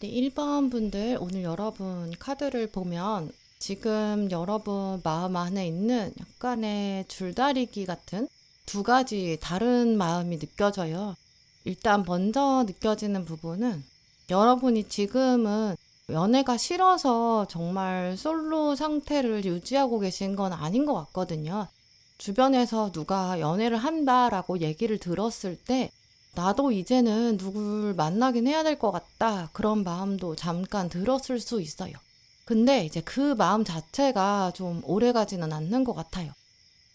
네, 1번 분들, 오늘 여러분 카드를 보면 지금 여러분 마음 안에 있는 약간의 줄다리기 같은 두 가지 다른 마음이 느껴져요. 일단 먼저 느껴지는 부분은 여러분이 지금은 연애가 싫어서 정말 솔로 상태를 유지하고 계신 건 아닌 것 같거든요. 주변에서 누가 연애를 한다라고 얘기를 들었을 때 나도 이제는 누굴 만나긴 해야 될 것 같다. 그런 마음도 잠깐 들었을 수 있어요. 근데 이제 그 마음 자체가 좀 오래 가지는 않는 것 같아요.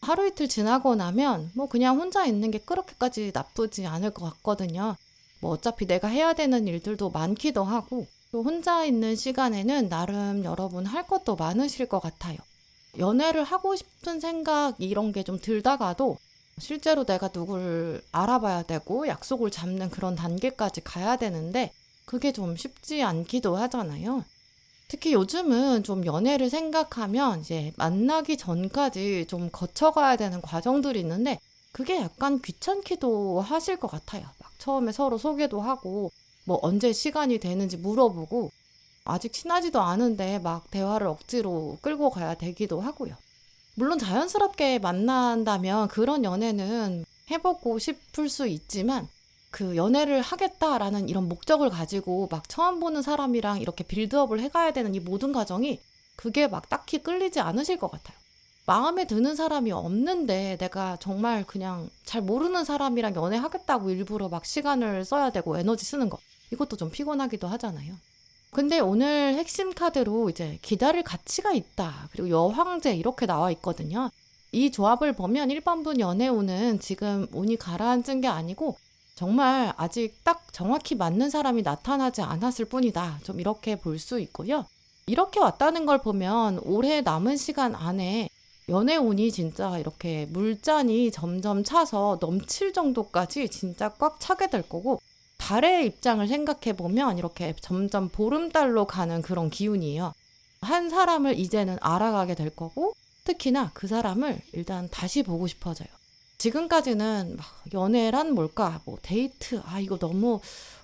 하루 이틀 지나고 나면 뭐 그냥 혼자 있는 게 그렇게까지 나쁘지 않을 것 같거든요. 뭐 어차피 내가 해야 되는 일들도 많기도 하고 또 혼자 있는 시간에는 나름 여러분 할 것도 많으실 것 같아요. 연애를 하고 싶은 생각 이런 게 좀 들다가도 실제로 내가 누굴 알아봐야 되고 약속을 잡는 그런 단계까지 가야 되는데 그게 좀 쉽지 않기도 하잖아요. 특히 요즘은 좀 연애를 생각하면 이제 만나기 전까지 좀 거쳐가야 되는 과정들이 있는데 그게 약간 귀찮기도 하실 것 같아요. 막 처음에 서로 소개도 하고 뭐 언제 시간이 되는지 물어보고 아직 친하지도 않은데 막 대화를 억지로 끌고 가야 되기도 하고요. 물론 자연스럽게 만난다면 그런 연애는 해보고 싶을 수 있지만 그 연애를 하겠다라는 이런 목적을 가지고 막 처음 보는 사람이랑 이렇게 빌드업을 해가야 되는 이 모든 과정이 그게 막 딱히 끌리지 않으실 것 같아요. 마음에 드는 사람이 없는데 내가 정말 그냥 잘 모르는 사람이랑 연애하겠다고 일부러 막 시간을 써야 되고 에너지 쓰는 거. 이것도 좀 피곤하기도 하잖아요. 근데 오늘 핵심 카드로 이제 기다릴 가치가 있다. 그리고 여황제 이렇게 나와 있거든요. 이 조합을 보면 1번분 연애운은 지금 운이 가라앉은 게 아니고 정말 아직 딱 정확히 맞는 사람이 나타나지 않았을 뿐이다. 좀 이렇게 볼 수 있고요. 이렇게 왔다는 걸 보면 올해 남은 시간 안에 연애운이 진짜 이렇게 물잔이 점점 차서 넘칠 정도까지 진짜 꽉 차게 될 거고 달의 입장을 생각해 보면 이렇게 점점 보름달로 가는 그런 기운이에요. 한 사람을 이제는 알아가게 될 거고 특히나 그 사람을 일단 다시 보고 싶어져요. 지금까지는 막 연애란 뭘까? 뭐 데이트, 이거 너무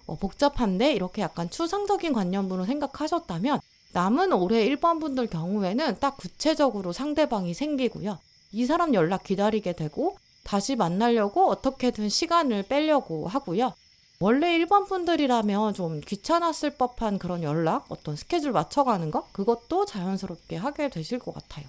복잡한데? 이렇게 약간 추상적인 관념으로 생각하셨다면 남은 올해 1번 분들 경우에는 딱 구체적으로 상대방이 생기고요. 이 사람 연락 기다리게 되고 다시 만나려고 어떻게든 시간을 빼려고 하고요. 원래 1번 분들이라면 좀 귀찮았을 법한 그런 연락, 어떤 스케줄 맞춰가는 거? 그것도 자연스럽게 하게 되실 것 같아요.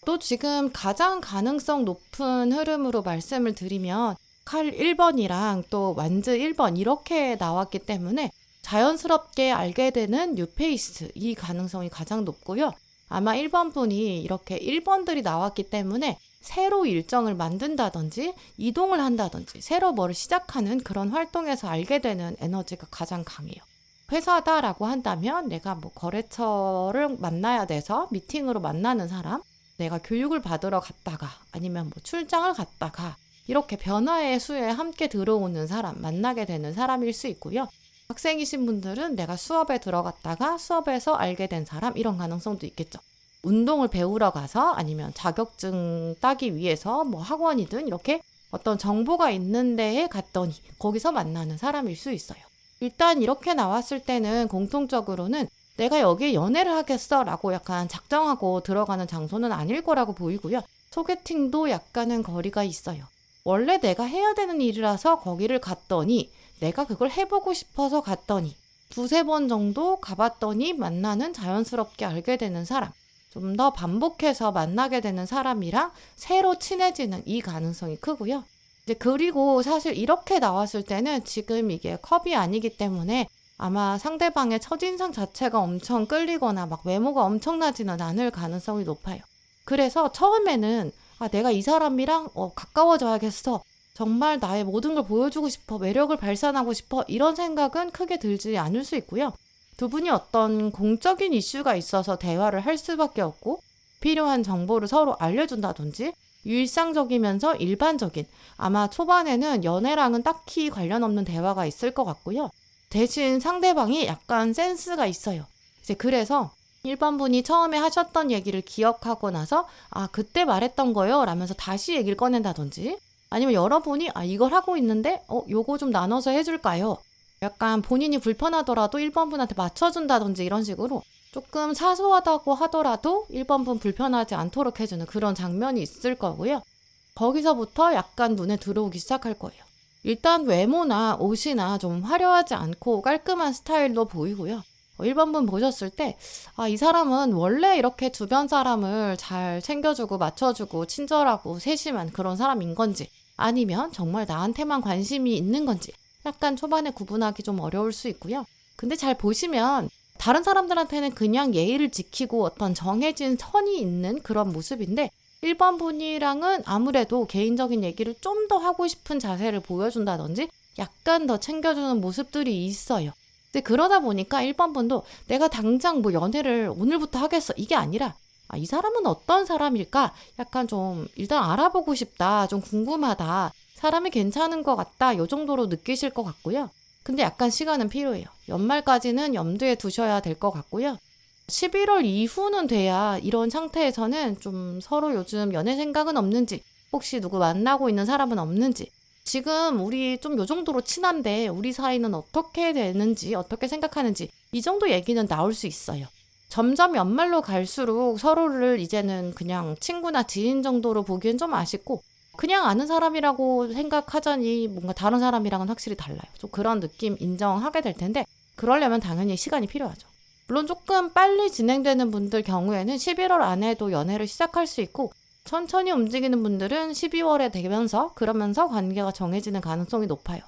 또 지금 가장 가능성 높은 흐름으로 말씀을 드리면 칼 1번이랑 또 완즈 1번 이렇게 나왔기 때문에 자연스럽게 알게 되는 뉴페이스 이 가능성이 가장 높고요. 아마 1번 분이 이렇게 1번들이 나왔기 때문에 새로 일정을 만든다든지 이동을 한다든지 새로 뭐를 시작하는 그런 활동에서 알게 되는 에너지가 가장 강해요. 회사다라고 한다면 내가 뭐 거래처를 만나야 돼서 미팅으로 만나는 사람, 내가 교육을 받으러 갔다가 아니면 뭐 출장을 갔다가 이렇게 변화의 수에 함께 들어오는 사람, 만나게 되는 사람일 수 있고요. 학생이신 분들은 내가 수업에 들어갔다가 수업에서 알게 된 사람 이런 가능성도 있겠죠. 운동을 배우러 가서 아니면 자격증 따기 위해서 뭐 학원이든 이렇게 어떤 정보가 있는 데에 갔더니 거기서 만나는 사람일 수 있어요. 일단 이렇게 나왔을 때는 공통적으로는 내가 여기에 연애를 하겠어 라고 약간 작정하고 들어가는 장소는 아닐 거라고 보이고요. 소개팅도 약간은 거리가 있어요. 원래 내가 해야 되는 일이라서 거기를 갔더니 내가 그걸 해보고 싶어서 갔더니 두세 번 정도 가봤더니 만나는 자연스럽게 알게 되는 사람. 좀 더 반복해서 만나게 되는 사람이랑 새로 친해지는 이 가능성이 크고요. 이제 그리고 사실 이렇게 나왔을 때는 지금 이게 컵이 아니기 때문에 아마 상대방의 첫인상 자체가 엄청 끌리거나 막 외모가 엄청나지는 않을 가능성이 높아요. 그래서 처음에는 내가 이 사람이랑 가까워져야겠어. 정말 나의 모든 걸 보여주고 싶어. 매력을 발산하고 싶어. 이런 생각은 크게 들지 않을 수 있고요. 두 분이 어떤 공적인 이슈가 있어서 대화를 할 수밖에 없고 필요한 정보를 서로 알려준다든지 일상적이면서 일반적인 아마 초반에는 연애랑은 딱히 관련 없는 대화가 있을 것 같고요. 대신 상대방이 약간 센스가 있어요. 이제 그래서 1번 분이 처음에 하셨던 얘기를 기억하고 나서 그때 말했던 거요 라면서 다시 얘기를 꺼낸다든지 아니면 여러분이 이걸 하고 있는데 요거 좀 나눠서 해줄까요? 약간 본인이 불편하더라도 1번 분한테 맞춰준다든지 이런 식으로 조금 사소하다고 하더라도 1번 분 불편하지 않도록 해주는 그런 장면이 있을 거고요. 거기서부터 약간 눈에 들어오기 시작할 거예요. 일단 외모나 옷이나 좀 화려하지 않고 깔끔한 스타일로 보이고요. 1번 분 보셨을 때, 아, 이 사람은 원래 이렇게 주변 사람을 잘 챙겨주고 맞춰주고 친절하고 세심한 그런 사람인 건지, 아니면 정말 나한테만 관심이 있는 건지, 약간 초반에 구분하기 좀 어려울 수 있고요. 근데 잘 보시면 다른 사람들한테는 그냥 예의를 지키고 어떤 정해진 선이 있는 그런 모습인데, 1번 분이랑은 아무래도 개인적인 얘기를 좀 더 하고 싶은 자세를 보여준다든지 약간 더 챙겨주는 모습들이 있어요. 근데 그러다 보니까 1번 분도 내가 당장 뭐 연애를 오늘부터 하겠어 이게 아니라, 아, 이 사람은 어떤 사람일까? 약간 좀 일단 알아보고 싶다, 좀 궁금하다, 사람이 괜찮은 것 같다, 요 정도로 느끼실 것 같고요. 근데 약간 시간은 필요해요. 연말까지는 염두에 두셔야 될 것 같고요. 11월 이후는 돼야 이런 상태에서는 좀 서로 요즘 연애 생각은 없는지, 혹시 누구 만나고 있는 사람은 없는지, 지금 우리 좀 요 정도로 친한데 우리 사이는 어떻게 되는지, 어떻게 생각하는지 이 정도 얘기는 나올 수 있어요. 점점 연말로 갈수록 서로를 이제는 그냥 친구나 지인 정도로 보기엔 좀 아쉽고, 그냥 아는 사람이라고 생각하자니 뭔가 다른 사람이랑은 확실히 달라요. 좀 그런 느낌 인정하게 될 텐데, 그러려면 당연히 시간이 필요하죠. 물론 조금 빨리 진행되는 분들 경우에는 11월 안에도 연애를 시작할 수 있고, 천천히 움직이는 분들은 12월에 되면서 그러면서 관계가 정해지는 가능성이 높아요.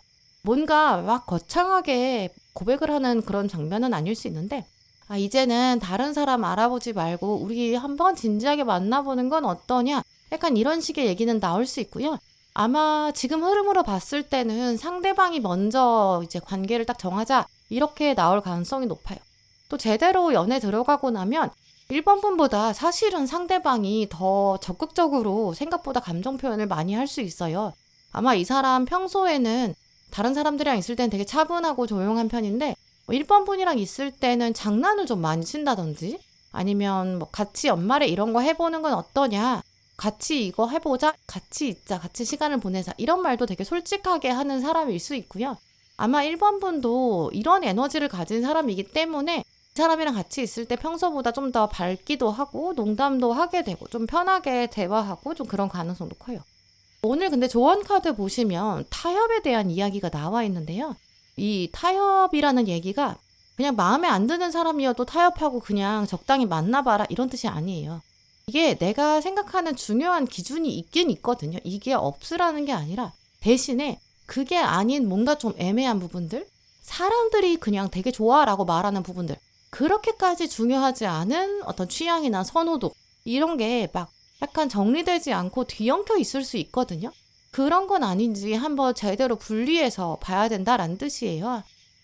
뭔가 막 거창하게 고백을 하는 그런 장면은 아닐 수 있는데, 아, 이제는 다른 사람 알아보지 말고 우리 한번 진지하게 만나보는 건 어떠냐? 약간 이런 식의 얘기는 나올 수 있고요. 아마 지금 흐름으로 봤을 때는 상대방이 먼저 이제 관계를 딱 정하자 이렇게 나올 가능성이 높아요. 또 제대로 연애 들어가고 나면 1번 분보다 사실은 상대방이 더 적극적으로 생각보다 감정 표현을 많이 할 수 있어요. 아마 이 사람 평소에는 다른 사람들이랑 있을 때는 되게 차분하고 조용한 편인데, 1번 분이랑 있을 때는 장난을 좀 많이 친다든지, 아니면 뭐 같이 연말에 이런 거 해보는 건 어떠냐, 같이 이거 해보자, 같이 있자, 같이 시간을 보내자, 이런 말도 되게 솔직하게 하는 사람일 수 있고요. 아마 1번 분도 이런 에너지를 가진 사람이기 때문에 이 사람이랑 같이 있을 때 평소보다 좀 더 밝기도 하고 농담도 하게 되고 좀 편하게 대화하고 좀 그런 가능성도 커요. 오늘 근데 조언 카드 보시면 타협에 대한 이야기가 나와 있는데요. 이 타협이라는 얘기가 그냥 마음에 안 드는 사람이어도 타협하고 그냥 적당히 만나봐라 이런 뜻이 아니에요. 이게 내가 생각하는 중요한 기준이 있긴 있거든요. 이게 없으라는 게 아니라 대신에 그게 아닌 뭔가 좀 애매한 부분들, 사람들이 그냥 되게 좋아라고 말하는 부분들, 그렇게까지 중요하지 않은 어떤 취향이나 선호도, 이런 게 막 약간 정리되지 않고 뒤엉켜 있을 수 있거든요. 그런 건 아닌지 한번 제대로 분리해서 봐야 된다라는 뜻이에요.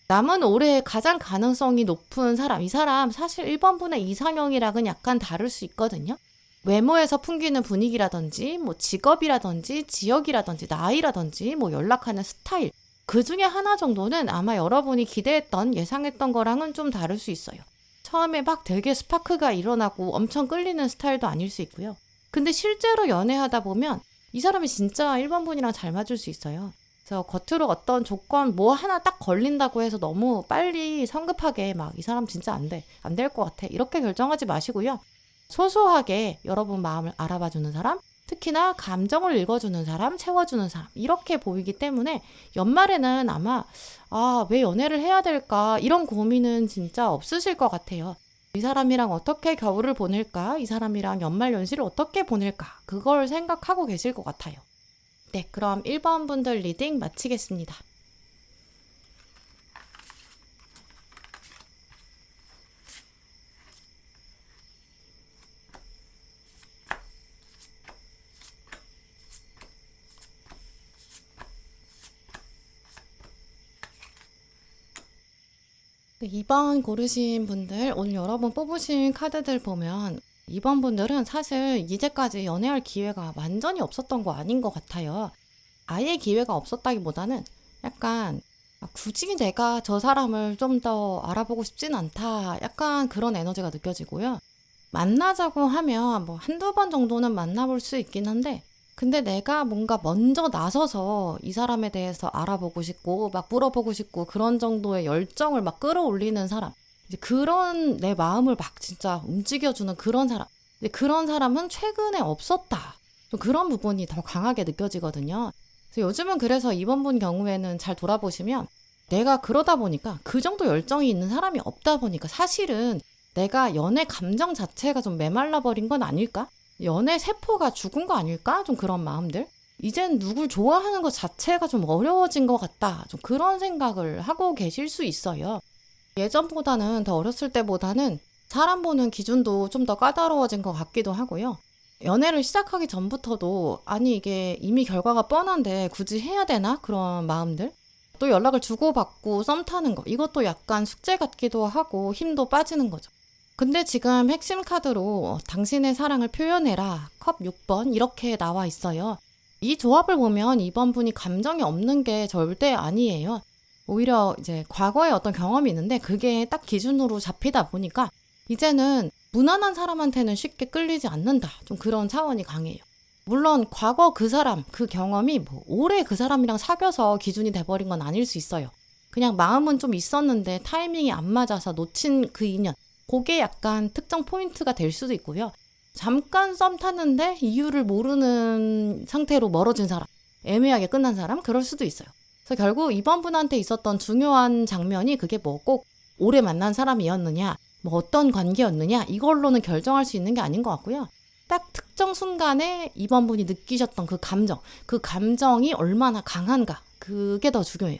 남은 올해 가장 가능성이 높은 사람, 이 사람 사실 1번 분의 이상형이랑은 약간 다를 수 있거든요. 외모에서 풍기는 분위기라든지, 뭐 직업이라든지, 지역이라든지, 나이라든지, 뭐 연락하는 스타일, 그 중에 하나 정도는 아마 여러분이 기대했던, 예상했던 거랑은 좀 다를 수 있어요. 처음에 막 되게 스파크가 일어나고 엄청 끌리는 스타일도 아닐 수 있고요. 근데 실제로 연애하다 보면 이 사람이 진짜 1번 분이랑 잘 맞을 수 있어요. 그래서 겉으로 어떤 조건 뭐 하나 딱 걸린다고 해서 너무 빨리 성급하게 막 이 사람 진짜 안 돼, 안 될 것 같아, 이렇게 결정하지 마시고요. 소소하게 여러분 마음을 알아봐주는 사람, 특히나 감정을 읽어주는 사람, 채워주는 사람, 이렇게 보이기 때문에 연말에는 아마 왜 연애를 해야 될까 이런 고민은 진짜 없으실 것 같아요. 이 사람이랑 어떻게 겨울을 보낼까, 이 사람이랑 연말 연시를 어떻게 보낼까, 그걸 생각하고 계실 것 같아요. 네, 그럼 1번 분들 리딩 마치겠습니다. 네, 2번 고르신 분들, 오늘 여러분 뽑으신 카드들 보면 2번 분들은 사실 이제까지 연애할 기회가 완전히 없었던 거 아닌 것 같아요. 아예 기회가 없었다기보다는 약간 굳이 내가 저 사람을 좀 더 알아보고 싶진 않다, 약간 그런 에너지가 느껴지고요. 만나자고 하면 뭐 한두 번 정도는 만나볼 수 있긴 한데 근데 내가 뭔가 먼저 나서서 이 사람에 대해서 알아보고 싶고 막 물어보고 싶고 그런 정도의 열정을 막 끌어올리는 사람. 이제 그런 내 마음을 막 진짜 움직여주는 그런 사람. 근데 그런 사람은 최근에 없었다. 좀 그런 부분이 더 강하게 느껴지거든요. 그래서 요즘은 그래서 이번 분 경우에는 잘 돌아보시면 내가 그러다 보니까 그 정도 열정이 있는 사람이 없다 보니까 사실은 내가 연애 감정 자체가 좀 메말라 버린 건 아닐까? 연애 세포가 죽은 거 아닐까? 좀 그런 마음들. 이젠 누굴 좋아하는 것 자체가 좀 어려워진 것 같다. 좀 그런 생각을 하고 계실 수 있어요. 예전보다는 더 어렸을 때보다는 사람 보는 기준도 좀 더 까다로워진 것 같기도 하고요. 연애를 시작하기 전부터도 아니 이게 이미 결과가 뻔한데 굳이 해야 되나? 그런 마음들. 또 연락을 주고받고 썸 타는 거 이것도 약간 숙제 같기도 하고 힘도 빠지는 거죠. 근데 지금 핵심 카드로 당신의 사랑을 표현해라 컵 6번 이렇게 나와 있어요. 이 조합을 보면 이번 분이 감정이 없는 게 절대 아니에요. 오히려 이제 과거에 어떤 경험이 있는데 그게 딱 기준으로 잡히다 보니까 이제는 무난한 사람한테는 쉽게 끌리지 않는다. 좀 그런 차원이 강해요. 물론 과거 그 사람, 그 경험이 뭐 오래 그 사람이랑 사귀어서 기준이 돼버린 건 아닐 수 있어요. 그냥 마음은 좀 있었는데 타이밍이 안 맞아서 놓친 그 인연. 그게 약간 특정 포인트가 될 수도 있고요. 잠깐 썸 탔는데 이유를 모르는 상태로 멀어진 사람. 애매하게 끝난 사람? 그럴 수도 있어요. 그래서 결국 이번 분한테 있었던 중요한 장면이 그게 뭐 꼭 오래 만난 사람이었느냐, 뭐 어떤 관계였느냐 이걸로는 결정할 수 있는 게 아닌 것 같고요. 딱 특정 순간에 이번 분이 느끼셨던 그 감정, 그 감정이 얼마나 강한가 그게 더 중요해요.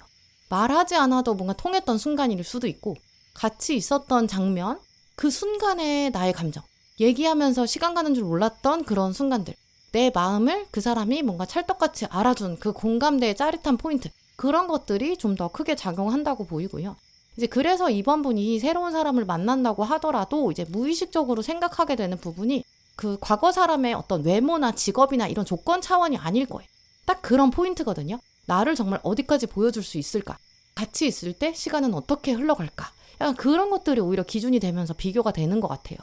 말하지 않아도 뭔가 통했던 순간일 수도 있고 같이 있었던 장면, 그 순간의 나의 감정, 얘기하면서 시간 가는 줄 몰랐던 그런 순간들, 내 마음을 그 사람이 뭔가 찰떡같이 알아준 그 공감대의 짜릿한 포인트, 그런 것들이 좀 더 크게 작용한다고 보이고요. 이제 그래서 이번 분이 새로운 사람을 만난다고 하더라도 이제 무의식적으로 생각하게 되는 부분이 그 과거 사람의 어떤 외모나 직업이나 이런 조건 차원이 아닐 거예요. 딱 그런 포인트거든요. 나를 정말 어디까지 보여줄 수 있을까? 같이 있을 때 시간은 어떻게 흘러갈까? 약간 그런 것들이 오히려 기준이 되면서 비교가 되는 것 같아요.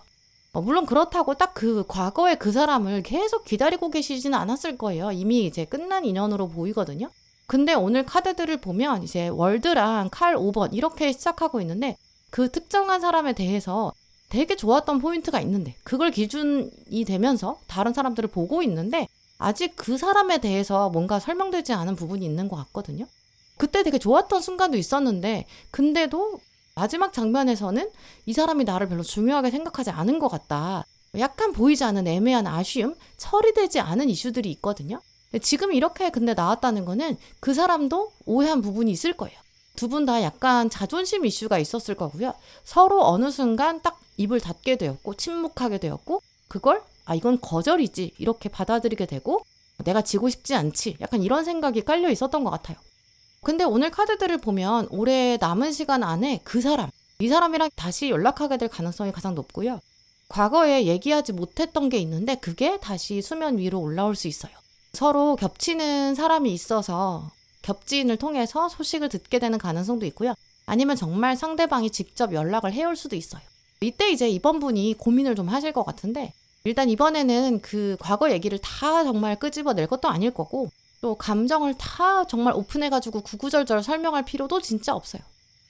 물론 그렇다고 딱 그 과거의 그 사람을 계속 기다리고 계시지는 않았을 거예요. 이미 이제 끝난 인연으로 보이거든요. 근데 오늘 카드들을 보면 이제 월드랑 칼 5번 이렇게 시작하고 있는데 그 특정한 사람에 대해서 되게 좋았던 포인트가 있는데 그걸 기준이 되면서 다른 사람들을 보고 있는데 아직 그 사람에 대해서 뭔가 설명되지 않은 부분이 있는 것 같거든요. 그때 되게 좋았던 순간도 있었는데 근데도 마지막 장면에서는 이 사람이 나를 별로 중요하게 생각하지 않은 것 같다. 약간 보이지 않는 애매한 아쉬움, 처리되지 않은 이슈들이 있거든요. 지금 이렇게 근데 나왔다는 거는 그 사람도 오해한 부분이 있을 거예요. 두 분 다 약간 자존심 이슈가 있었을 거고요. 서로 어느 순간 딱 입을 닫게 되었고 침묵하게 되었고 그걸 이건 거절이지 이렇게 받아들이게 되고 내가 지고 싶지 않지 약간 이런 생각이 깔려 있었던 것 같아요. 근데 오늘 카드들을 보면 올해 남은 시간 안에 그 사람, 이 사람이랑 다시 연락하게 될 가능성이 가장 높고요. 과거에 얘기하지 못했던 게 있는데 그게 다시 수면 위로 올라올 수 있어요. 서로 겹치는 사람이 있어서 겹지인을 통해서 소식을 듣게 되는 가능성도 있고요. 아니면 정말 상대방이 직접 연락을 해올 수도 있어요. 이때 이제 이번 분이 고민을 좀 하실 것 같은데 일단 이번에는 그 과거 얘기를 다 정말 끄집어낼 것도 아닐 거고 또 감정을 다 정말 오픈해가지고 구구절절 설명할 필요도 진짜 없어요.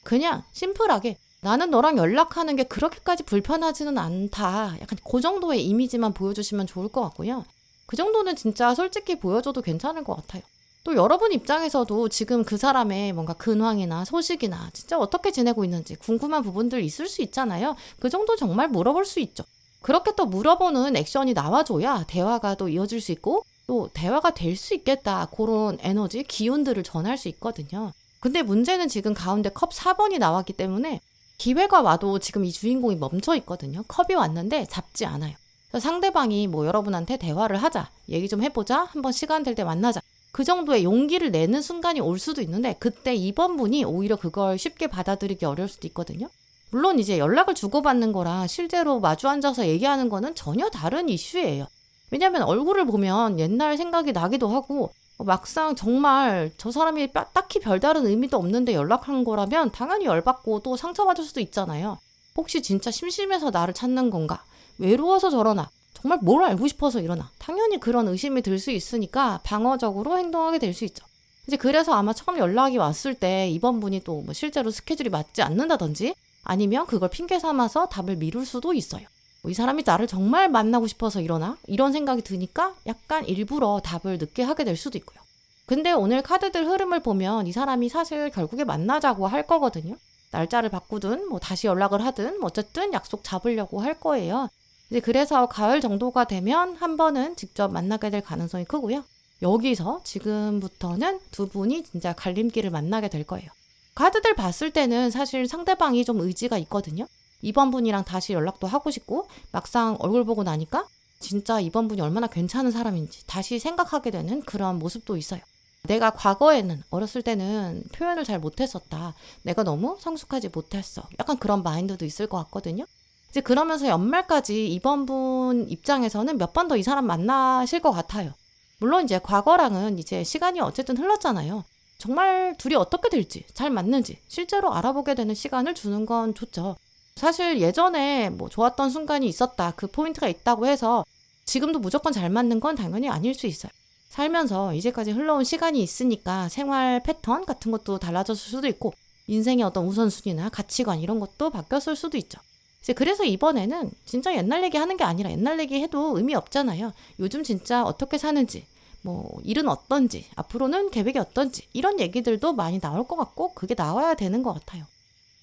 그냥 심플하게 나는 너랑 연락하는 게 그렇게까지 불편하지는 않다. 약간 그 정도의 이미지만 보여주시면 좋을 것 같고요. 그 정도는 진짜 솔직히 보여줘도 괜찮을 것 같아요. 또 여러분 입장에서도 지금 그 사람의 뭔가 근황이나 소식이나 진짜 어떻게 지내고 있는지 궁금한 부분들 있을 수 있잖아요. 그 정도 정말 물어볼 수 있죠. 그렇게 또 물어보는 액션이 나와줘야 대화가 또 이어질 수 있고 또 대화가 될 수 있겠다. 그런 에너지, 기운들을 전할 수 있거든요. 근데 문제는 지금 가운데 컵 4번이 나왔기 때문에 기회가 와도 지금 이 주인공이 멈춰 있거든요. 컵이 왔는데 잡지 않아요. 그래서 상대방이 뭐 여러분한테 대화를 하자, 얘기 좀 해보자, 한번 시간 될 때 만나자. 그 정도의 용기를 내는 순간이 올 수도 있는데 그때 이번 분이 오히려 그걸 쉽게 받아들이기 어려울 수도 있거든요. 물론 이제 연락을 주고받는 거랑 실제로 마주 앉아서 얘기하는 거는 전혀 다른 이슈예요. 왜냐하면 얼굴을 보면 옛날 생각이 나기도 하고 막상 정말 저 사람이 딱히 별다른 의미도 없는데 연락한 거라면 당연히 열받고 또 상처받을 수도 있잖아요. 혹시 진짜 심심해서 나를 찾는 건가? 외로워서 저러나? 정말 뭘 알고 싶어서 이러나? 당연히 그런 의심이 들 수 있으니까 방어적으로 행동하게 될 수 있죠. 이제 그래서 아마 처음 연락이 왔을 때 이번 분이 또 뭐 실제로 스케줄이 맞지 않는다든지 아니면 그걸 핑계 삼아서 답을 미룰 수도 있어요. 이 사람이 나를 정말 만나고 싶어서 이러나? 이런 생각이 드니까 약간 일부러 답을 늦게 하게 될 수도 있고요. 근데 오늘 카드들 흐름을 보면 이 사람이 사실 결국에 만나자고 할 거거든요. 날짜를 바꾸든 뭐 다시 연락을 하든 뭐 어쨌든 약속 잡으려고 할 거예요. 이제 그래서 가을 정도가 되면 한 번은 직접 만나게 될 가능성이 크고요. 여기서 지금부터는 두 분이 진짜 갈림길을 만나게 될 거예요. 카드들 봤을 때는 사실 상대방이 좀 의지가 있거든요. 이번 분이랑 다시 연락도 하고 싶고 막상 얼굴 보고 나니까 진짜 이번 분이 얼마나 괜찮은 사람인지 다시 생각하게 되는 그런 모습도 있어요. 내가 과거에는 어렸을 때는 표현을 잘 못했었다. 내가 너무 성숙하지 못했어. 약간 그런 마인드도 있을 것 같거든요. 이제 그러면서 연말까지 이번 분 입장에서는 몇 번 더 이 사람 만나실 것 같아요. 물론 이제 과거랑은 이제 시간이 어쨌든 흘렀잖아요. 정말 둘이 어떻게 될지, 잘 맞는지 실제로 알아보게 되는 시간을 주는 건 좋죠. 사실 예전에 뭐 좋았던 순간이 있었다, 그 포인트가 있다고 해서 지금도 무조건 잘 맞는 건 당연히 아닐 수 있어요. 살면서 이제까지 흘러온 시간이 있으니까 생활 패턴 같은 것도 달라졌을 수도 있고 인생의 어떤 우선순위나 가치관 이런 것도 바뀌었을 수도 있죠. 이제 그래서 이번에는 진짜 옛날 얘기 하는 게 아니라 옛날 얘기 해도 의미 없잖아요. 요즘 진짜 어떻게 사는지, 뭐 일은 어떤지, 앞으로는 계획이 어떤지 이런 얘기들도 많이 나올 것 같고 그게 나와야 되는 것 같아요.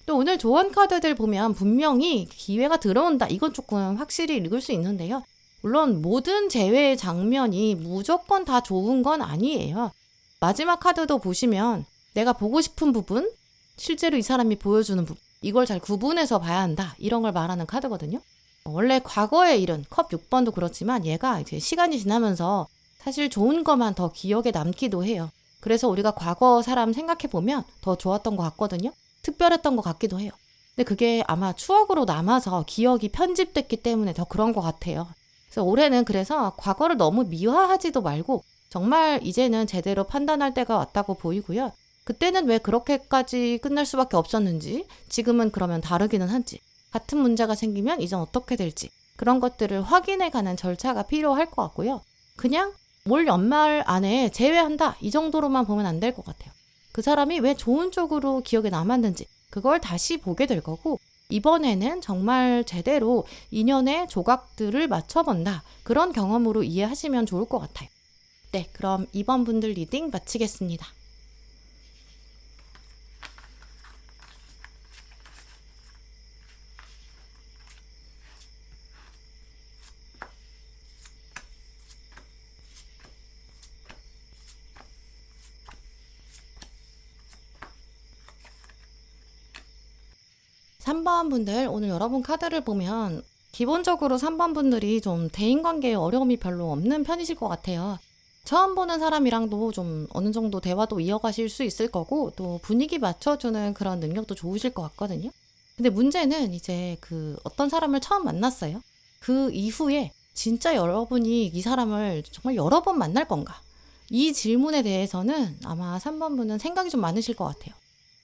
또 오늘 조언 카드들 보면 분명히 기회가 들어온다. 이건 조금 확실히 읽을 수 있는데요. 물론 모든 재회의 장면이 무조건 다 좋은 건 아니에요. 마지막 카드도 보시면 내가 보고 싶은 부분, 실제로 이 사람이 보여주는 부분, 이걸 잘 구분해서 봐야 한다. 이런 걸 말하는 카드거든요. 원래 과거의 일은 컵 6번도 그렇지만 얘가 이제 시간이 지나면서 사실 좋은 것만 더 기억에 남기도 해요. 그래서 우리가 과거 사람 생각해보면 더 좋았던 것 같거든요. 특별했던 것 같기도 해요. 근데 그게 아마 추억으로 남아서 기억이 편집됐기 때문에 더 그런 것 같아요. 그래서 올해는 그래서 과거를 너무 미화하지도 말고 정말 이제는 제대로 판단할 때가 왔다고 보이고요. 그때는 왜 그렇게까지 끝날 수밖에 없었는지, 지금은 그러면 다르기는 한지, 같은 문제가 생기면 이젠 어떻게 될지 그런 것들을 확인해가는 절차가 필요할 것 같고요. 그냥 올 연말 안에 제외한다 이 정도로만 보면 안 될 것 같아요. 그 사람이 왜 좋은 쪽으로 기억에 남았는지 그걸 다시 보게 될 거고 이번에는 정말 제대로 인연의 조각들을 맞춰본다. 그런 경험으로 이해하시면 좋을 것 같아요. 네, 그럼 이번 분들 리딩 마치겠습니다. 3번 분들 오늘 여러분 카드를 보면 기본적으로 3번 분들이 좀 대인관계에 어려움이 별로 없는 편이실 것 같아요. 처음 보는 사람이랑도 좀 어느 정도 대화도 이어가실 수 있을 거고 또 분위기 맞춰주는 그런 능력도 좋으실 것 같거든요. 근데 문제는 이제 그 어떤 사람을 처음 만났어요. 그 이후에 진짜 여러분이 이 사람을 정말 여러 번 만날 건가? 이 질문에 대해서는 아마 3번 분은 생각이 좀 많으실 것 같아요.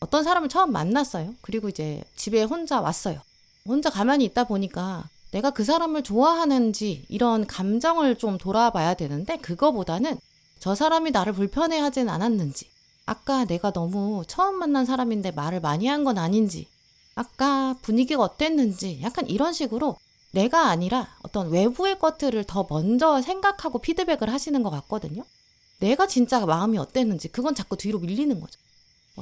어떤 사람을 처음 만났어요. 그리고 이제 집에 혼자 왔어요. 혼자 가만히 있다 보니까 내가 그 사람을 좋아하는지 이런 감정을 좀 돌아봐야 되는데 그거보다는 저 사람이 나를 불편해하진 않았는지 아까 내가 너무 처음 만난 사람인데 말을 많이 한 건 아닌지 아까 분위기가 어땠는지 약간 이런 식으로 내가 아니라 어떤 외부의 것들을 더 먼저 생각하고 피드백을 하시는 것 같거든요. 내가 진짜 마음이 어땠는지 그건 자꾸 뒤로 밀리는 거죠.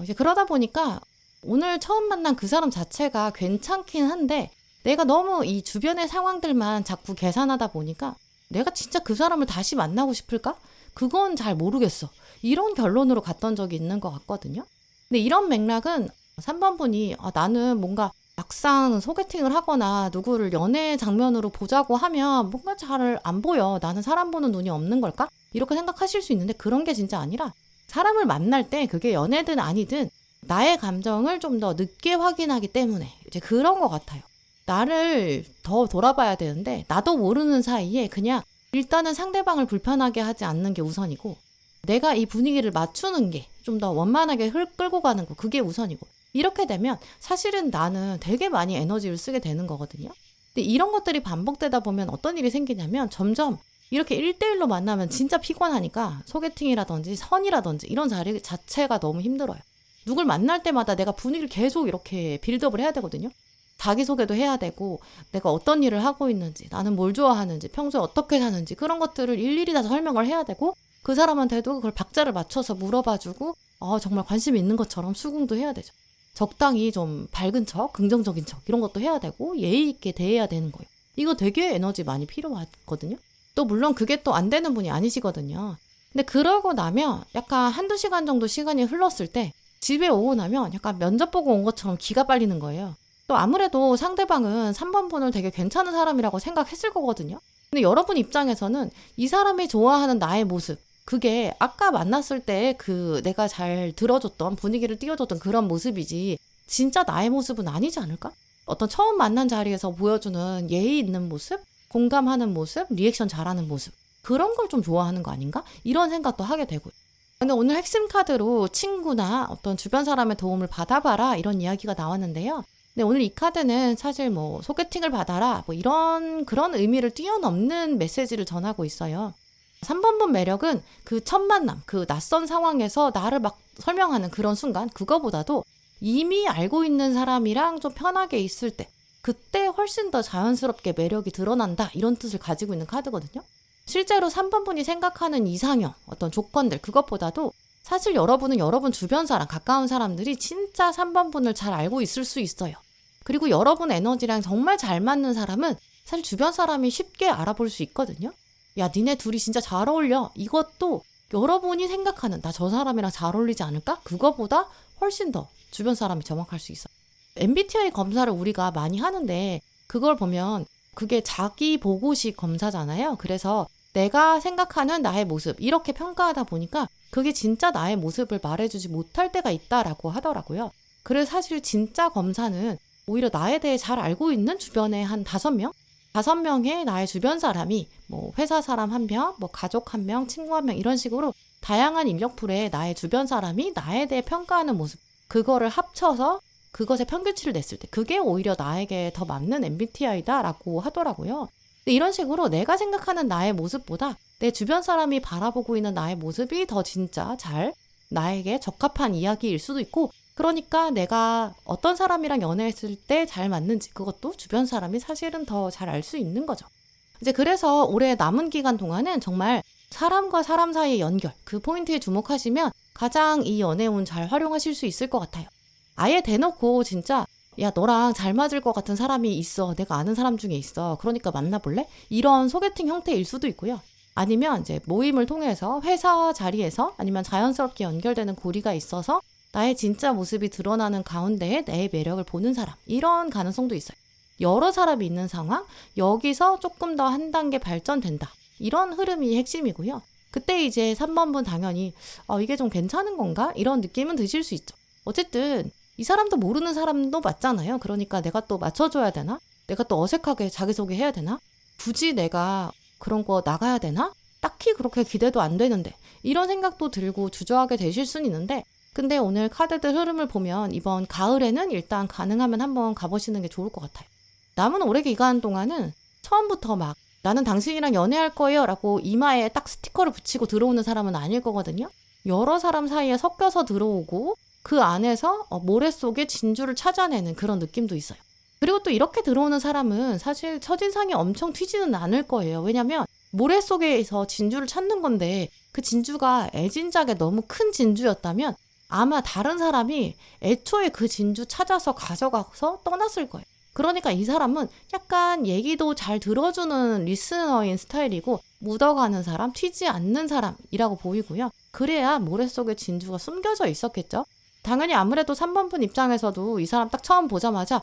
이제 그러다 보니까 오늘 처음 만난 그 사람 자체가 괜찮긴 한데 내가 너무 이 주변의 상황들만 자꾸 계산하다 보니까 내가 진짜 그 사람을 다시 만나고 싶을까? 그건 잘 모르겠어. 이런 결론으로 갔던 적이 있는 것 같거든요. 근데 이런 맥락은 3번 분이 나는 뭔가 막상 소개팅을 하거나 누구를 연애 장면으로 보자고 하면 뭔가 잘 안 보여. 나는 사람 보는 눈이 없는 걸까? 이렇게 생각하실 수 있는데 그런 게 진짜 아니라 사람을 만날 때 그게 연애든 아니든 나의 감정을 좀 더 늦게 확인하기 때문에 이제 그런 것 같아요. 나를 더 돌아봐야 되는데 나도 모르는 사이에 그냥 일단은 상대방을 불편하게 하지 않는 게 우선이고 내가 이 분위기를 맞추는 게 좀 더 원만하게 끌고 가는 거 그게 우선이고 이렇게 되면 사실은 나는 되게 많이 에너지를 쓰게 되는 거거든요. 근데 이런 것들이 반복되다 보면 어떤 일이 생기냐면 점점 이렇게 1대1로 만나면 진짜 피곤하니까 소개팅이라든지 선이라든지 이런 자리 자체가 너무 힘들어요. 누굴 만날 때마다 내가 분위기를 계속 이렇게 빌드업을 해야 되거든요. 자기소개도 해야 되고 내가 어떤 일을 하고 있는지, 나는 뭘 좋아하는지, 평소에 어떻게 사는지 그런 것들을 일일이 다 설명을 해야 되고 그 사람한테도 그걸 박자를 맞춰서 물어봐주고 정말 관심이 있는 것처럼 수긍도 해야 되죠. 적당히 좀 밝은 척, 긍정적인 척 이런 것도 해야 되고 예의 있게 대해야 되는 거예요. 이거 되게 에너지 많이 필요하거든요. 또 물론 그게 또 안 되는 분이 아니시거든요. 근데 그러고 나면 약간 한두 시간 정도 시간이 흘렀을 때 집에 오고 나면 약간 면접 보고 온 것처럼 기가 빨리는 거예요. 또 아무래도 상대방은 3번 분을 되게 괜찮은 사람이라고 생각했을 거거든요. 근데 여러분 입장에서는 이 사람이 좋아하는 나의 모습, 그게 아까 만났을 때 그 내가 잘 들어줬던 분위기를 띄워줬던 그런 모습이지 진짜 나의 모습은 아니지 않을까? 어떤 처음 만난 자리에서 보여주는 예의 있는 모습, 공감하는 모습, 리액션 잘하는 모습 그런 걸 좀 좋아하는 거 아닌가? 이런 생각도 하게 되고요. 근데 오늘 핵심 카드로 친구나 어떤 주변 사람의 도움을 받아봐라 이런 이야기가 나왔는데요. 근데 오늘 이 카드는 사실 뭐 소개팅을 받아라 뭐 이런 그런 의미를 뛰어넘는 메시지를 전하고 있어요. 3번 분 매력은 그 첫 만남, 그 낯선 상황에서 나를 막 설명하는 그런 순간 그거보다도 이미 알고 있는 사람이랑 좀 편하게 있을 때 그때 훨씬 더 자연스럽게 매력이 드러난다 이런 뜻을 가지고 있는 카드거든요. 실제로 3번 분이 생각하는 이상형, 어떤 조건들 그것보다도 사실 여러분은 여러분 주변 사람, 가까운 사람들이 진짜 3번 분을 잘 알고 있을 수 있어요. 그리고 여러분 에너지랑 정말 잘 맞는 사람은 사실 주변 사람이 쉽게 알아볼 수 있거든요. 야, 니네 둘이 진짜 잘 어울려. 이것도 여러분이 생각하는 나 저 사람이랑 잘 어울리지 않을까? 그거보다 훨씬 더 주변 사람이 정확할 수 있어요. MBTI 검사를 우리가 많이 하는데 그걸 보면 그게 자기 보고식 검사잖아요. 그래서 내가 생각하는 나의 모습 이렇게 평가하다 보니까 그게 진짜 나의 모습을 말해주지 못할 때가 있다라고 하더라고요. 그래서 사실 진짜 검사는 오히려 나에 대해 잘 알고 있는 주변에 한 5명? 5명의 나의 주변 사람이 뭐 회사 사람 1명, 뭐 가족 1명, 친구 1명 이런 식으로 다양한 인력풀에 나의 주변 사람이 나에 대해 평가하는 모습 그거를 합쳐서 그것의 평균치를 냈을 때 그게 오히려 나에게 더 맞는 MBTI다라고 하더라고요. 근데 이런 식으로 내가 생각하는 나의 모습보다 내 주변 사람이 바라보고 있는 나의 모습이 더 진짜 잘 나에게 적합한 이야기일 수도 있고 그러니까 내가 어떤 사람이랑 연애했을 때 잘 맞는지 그것도 주변 사람이 사실은 더 잘 알 수 있는 거죠. 이제 그래서 올해 남은 기간 동안은 정말 사람과 사람 사이의 연결 그 포인트에 주목하시면 가장 이 연애운 잘 활용하실 수 있을 것 같아요. 아예 대놓고 진짜 야 너랑 잘 맞을 것 같은 사람이 있어. 내가 아는 사람 중에 있어. 그러니까 만나볼래? 이런 소개팅 형태일 수도 있고요. 아니면 이제 모임을 통해서 회사 자리에서 아니면 자연스럽게 연결되는 고리가 있어서 나의 진짜 모습이 드러나는 가운데에 내 매력을 보는 사람 이런 가능성도 있어요. 여러 사람이 있는 상황 여기서 조금 더 한 단계 발전된다. 이런 흐름이 핵심이고요. 그때 이제 3번 분 당연히 이게 좀 괜찮은 건가? 이런 느낌은 드실 수 있죠. 어쨌든 이 사람도 모르는 사람도 맞잖아요. 그러니까 내가 또 맞춰줘야 되나? 내가 또 어색하게 자기소개해야 되나? 굳이 내가 그런 거 나가야 되나? 딱히 그렇게 기대도 안 되는데 이런 생각도 들고 주저하게 되실 수는 있는데 근데 오늘 카드들 흐름을 보면 이번 가을에는 일단 가능하면 한번 가보시는 게 좋을 것 같아요. 남은 올해 기간 동안은 처음부터 막 나는 당신이랑 연애할 거예요 라고 이마에 딱 스티커를 붙이고 들어오는 사람은 아닐 거거든요. 여러 사람 사이에 섞여서 들어오고 그 안에서 모래 속에 진주를 찾아내는 그런 느낌도 있어요. 그리고 또 이렇게 들어오는 사람은 사실 첫인상이 엄청 튀지는 않을 거예요. 왜냐면 모래 속에서 진주를 찾는 건데 그 진주가 애진작에 너무 큰 진주였다면 아마 다른 사람이 애초에 그 진주 찾아서 가져가서 떠났을 거예요. 그러니까 이 사람은 약간 얘기도 잘 들어주는 리스너인 스타일이고 묻어가는 사람, 튀지 않는 사람이라고 보이고요. 그래야 모래 속에 진주가 숨겨져 있었겠죠. 당연히 아무래도 3번 분 입장에서도 이 사람 딱 처음 보자마자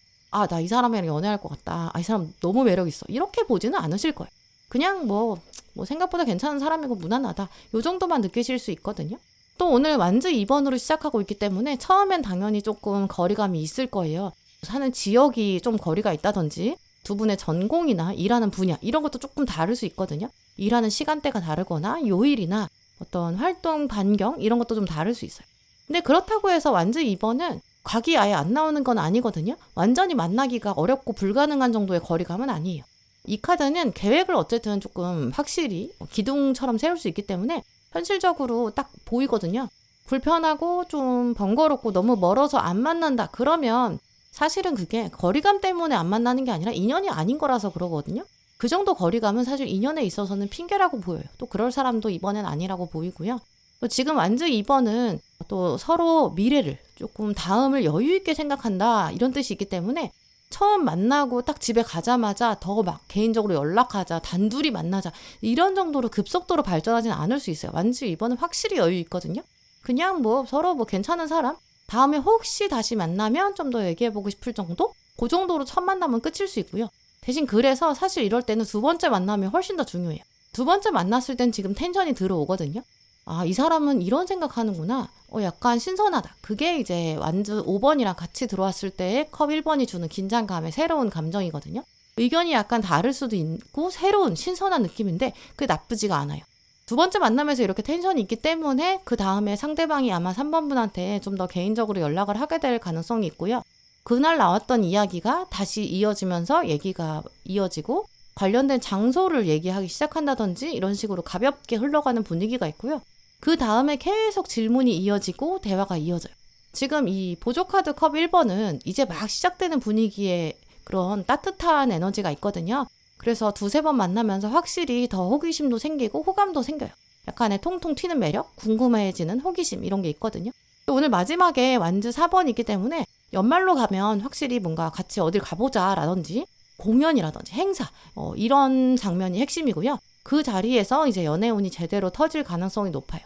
나 이 사람이랑 연애할 것 같다. 이 사람 너무 매력 있어. 이렇게 보지는 않으실 거예요. 그냥 뭐 생각보다 괜찮은 사람이고 무난하다. 요 정도만 느끼실 수 있거든요. 또 오늘 완즈 2번으로 시작하고 있기 때문에 처음엔 당연히 조금 거리감이 있을 거예요. 사는 지역이 좀 거리가 있다든지 두 분의 전공이나 일하는 분야 이런 것도 조금 다를 수 있거든요. 일하는 시간대가 다르거나 요일이나 어떤 활동 반경 이런 것도 좀 다를 수 있어요. 근데 그렇다고 해서 완즈 2번은 각이 아예 안 나오는 건 아니거든요. 완전히 만나기가 어렵고 불가능한 정도의 거리감은 아니에요. 이 카드는 계획을 어쨌든 조금 확실히 기둥처럼 세울 수 있기 때문에 현실적으로 딱 보이거든요. 불편하고 좀 번거롭고 너무 멀어서 안 만난다. 그러면 사실은 그게 거리감 때문에 안 만나는 게 아니라 인연이 아닌 거라서 그러거든요. 그 정도 거리감은 사실 인연에 있어서는 핑계라고 보여요. 또 그럴 사람도 이번엔 아니라고 보이고요. 또 지금 완즈 2번은 또 서로 미래를 조금 다음을 여유 있게 생각한다 이런 뜻이 있기 때문에 처음 만나고 딱 집에 가자마자 더 막 개인적으로 연락하자, 단둘이 만나자 이런 정도로 급속도로 발전하지는 않을 수 있어요. 완즈 2번은 확실히 여유 있거든요. 그냥 뭐 서로 뭐 괜찮은 사람 다음에 혹시 다시 만나면 좀 더 얘기해보고 싶을 정도? 그 정도로 첫 만남은 끝일 수 있고요. 대신 그래서 사실 이럴 때는 두 번째 만남이 훨씬 더 중요해요. 두 번째 만났을 땐 지금 텐션이 들어오거든요. 아, 이 사람은 이런 생각하는구나. 약간 신선하다. 그게 이제 완즈 5번이랑 같이 들어왔을 때의 컵 1번이 주는 긴장감의 새로운 감정이거든요. 의견이 약간 다를 수도 있고 새로운 신선한 느낌인데 그게 나쁘지가 않아요. 두 번째 만남에서 이렇게 텐션이 있기 때문에 그 다음에 상대방이 아마 3번 분한테 좀 더 개인적으로 연락을 하게 될 가능성이 있고요. 그날 나왔던 이야기가 다시 이어지면서 얘기가 이어지고 관련된 장소를 얘기하기 시작한다든지 이런 식으로 가볍게 흘러가는 분위기가 있고요. 그 다음에 계속 질문이 이어지고 대화가 이어져요. 지금 이 보조카드 컵 1번은 이제 막 시작되는 분위기에 그런 따뜻한 에너지가 있거든요. 그래서 두세 번 만나면서 확실히 더 호기심도 생기고 호감도 생겨요. 약간의 통통 튀는 매력, 궁금해지는 호기심 이런 게 있거든요. 또 오늘 마지막에 완즈 4번이기 때문에 연말로 가면 확실히 뭔가 같이 어딜 가보자 라든지 공연이라든지 행사 이런 장면이 핵심이고요. 그 자리에서 이제 연애운이 제대로 터질 가능성이 높아요.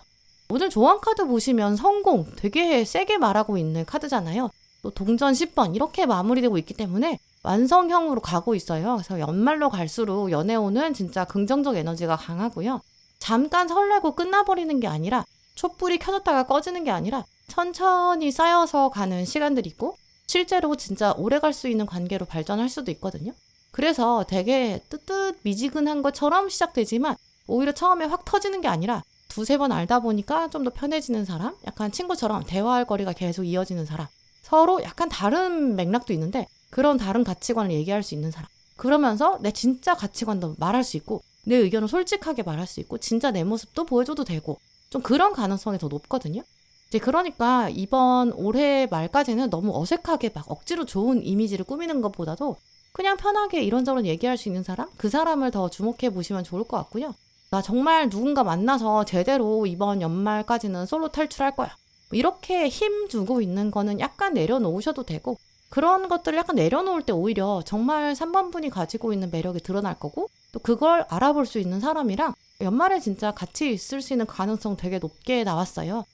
오늘 조언 카드 보시면 성공 되게 세게 말하고 있는 카드잖아요. 또 동전 10번 이렇게 마무리되고 있기 때문에 완성형으로 가고 있어요. 그래서 연말로 갈수록 연애운은 진짜 긍정적 에너지가 강하고요. 잠깐 설레고 끝나버리는 게 아니라 촛불이 켜졌다가 꺼지는 게 아니라 천천히 쌓여서 가는 시간들이 있고 실제로 진짜 오래 갈 수 있는 관계로 발전할 수도 있거든요. 그래서 되게 뜨뜻미지근한 것처럼 시작되지만 오히려 처음에 확 터지는 게 아니라 두세 번 알다 보니까 좀 더 편해지는 사람, 약간 친구처럼 대화할 거리가 계속 이어지는 사람, 서로 약간 다른 맥락도 있는데 그런 다른 가치관을 얘기할 수 있는 사람, 그러면서 내 진짜 가치관도 말할 수 있고 내 의견을 솔직하게 말할 수 있고 진짜 내 모습도 보여줘도 되고 좀 그런 가능성이 더 높거든요. 이제 그러니까 이번 올해 말까지는 너무 어색하게 막 억지로 좋은 이미지를 꾸미는 것보다도 그냥 편하게 이런저런 얘기할 수 있는 사람? 그 사람을 더 주목해 보시면 좋을 것 같고요. 나 정말 누군가 만나서 제대로 이번 연말까지는 솔로 탈출할 거야. 이렇게 힘 주고 있는 거는 약간 내려놓으셔도 되고 그런 것들을 약간 내려놓을 때 오히려 정말 3번 분이 가지고 있는 매력이 드러날 거고 또 그걸 알아볼 수 있는 사람이랑 연말에 진짜 같이 있을 수 있는 가능성 되게 높게 나왔어요.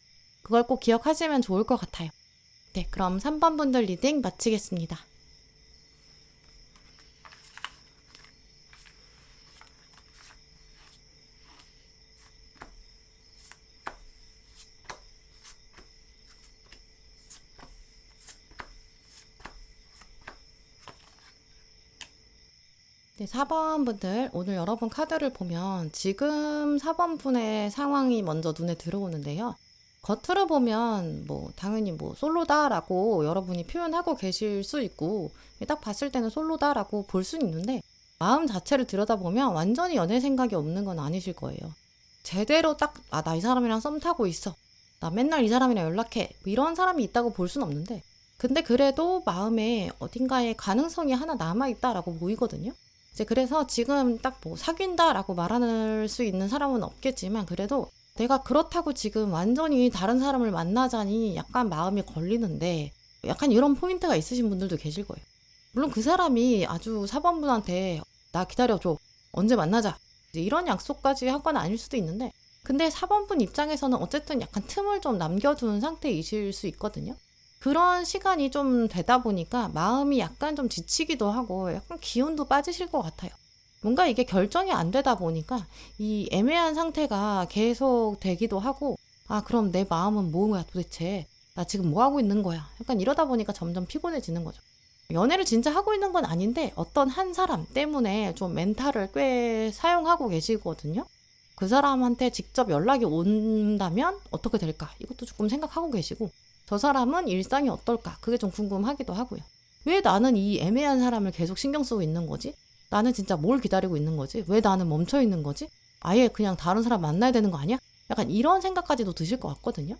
그걸 꼭 기억하시면 좋을 것 같아요. 네, 그럼 3번 분들 리딩 마치겠습니다. 네, 4번 분들 오늘 여러분 카드를 보면 지금 4번 분의 상황이 먼저 눈에 들어오는데요. 겉으로 보면 뭐 당연히 뭐 솔로다라고 여러분이 표현하고 계실 수 있고 딱 봤을 때는 솔로다라고 볼 수는 있는데 마음 자체를 들여다보면 완전히 연애 생각이 없는 건 아니실 거예요. 제대로 딱 나 이 사람이랑 썸 타고 있어. 나 맨날 이 사람이랑 연락해. 뭐 이런 사람이 있다고 볼 수는 없는데 근데 그래도 마음에 어딘가에 가능성이 하나 남아있다라고 보이거든요. 이제 그래서 지금 딱 뭐 사귄다라고 말할 수 있는 사람은 없겠지만 그래도 내가 그렇다고 지금 완전히 다른 사람을 만나자니 약간 마음이 걸리는데 약간 이런 포인트가 있으신 분들도 계실 거예요. 물론 그 사람이 아주 4번 분한테 나 기다려줘. 언제 만나자. 이제 이런 약속까지 한 건 아닐 수도 있는데 근데 4번 분 입장에서는 어쨌든 약간 틈을 좀 남겨둔 상태이실 수 있거든요. 그런 시간이 좀 되다 보니까 마음이 약간 좀 지치기도 하고 약간 기운도 빠지실 것 같아요. 뭔가 이게 결정이 안 되다 보니까 이 애매한 상태가 계속 되기도 하고 그럼 내 마음은 뭐야 도대체 나 지금 뭐 하고 있는 거야 약간 이러다 보니까 점점 피곤해지는 거죠. 연애를 진짜 하고 있는 건 아닌데 어떤 한 사람 때문에 좀 멘탈을 꽤 사용하고 계시거든요. 그 사람한테 직접 연락이 온다면 어떻게 될까 이것도 조금 생각하고 계시고 저 사람은 일상이 어떨까 그게 좀 궁금하기도 하고요. 왜 나는 이 애매한 사람을 계속 신경 쓰고 있는 거지? 나는 진짜 뭘 기다리고 있는 거지? 왜 나는 멈춰 있는 거지? 아예 그냥 다른 사람 만나야 되는 거 아니야? 약간 이런 생각까지도 드실 것 같거든요.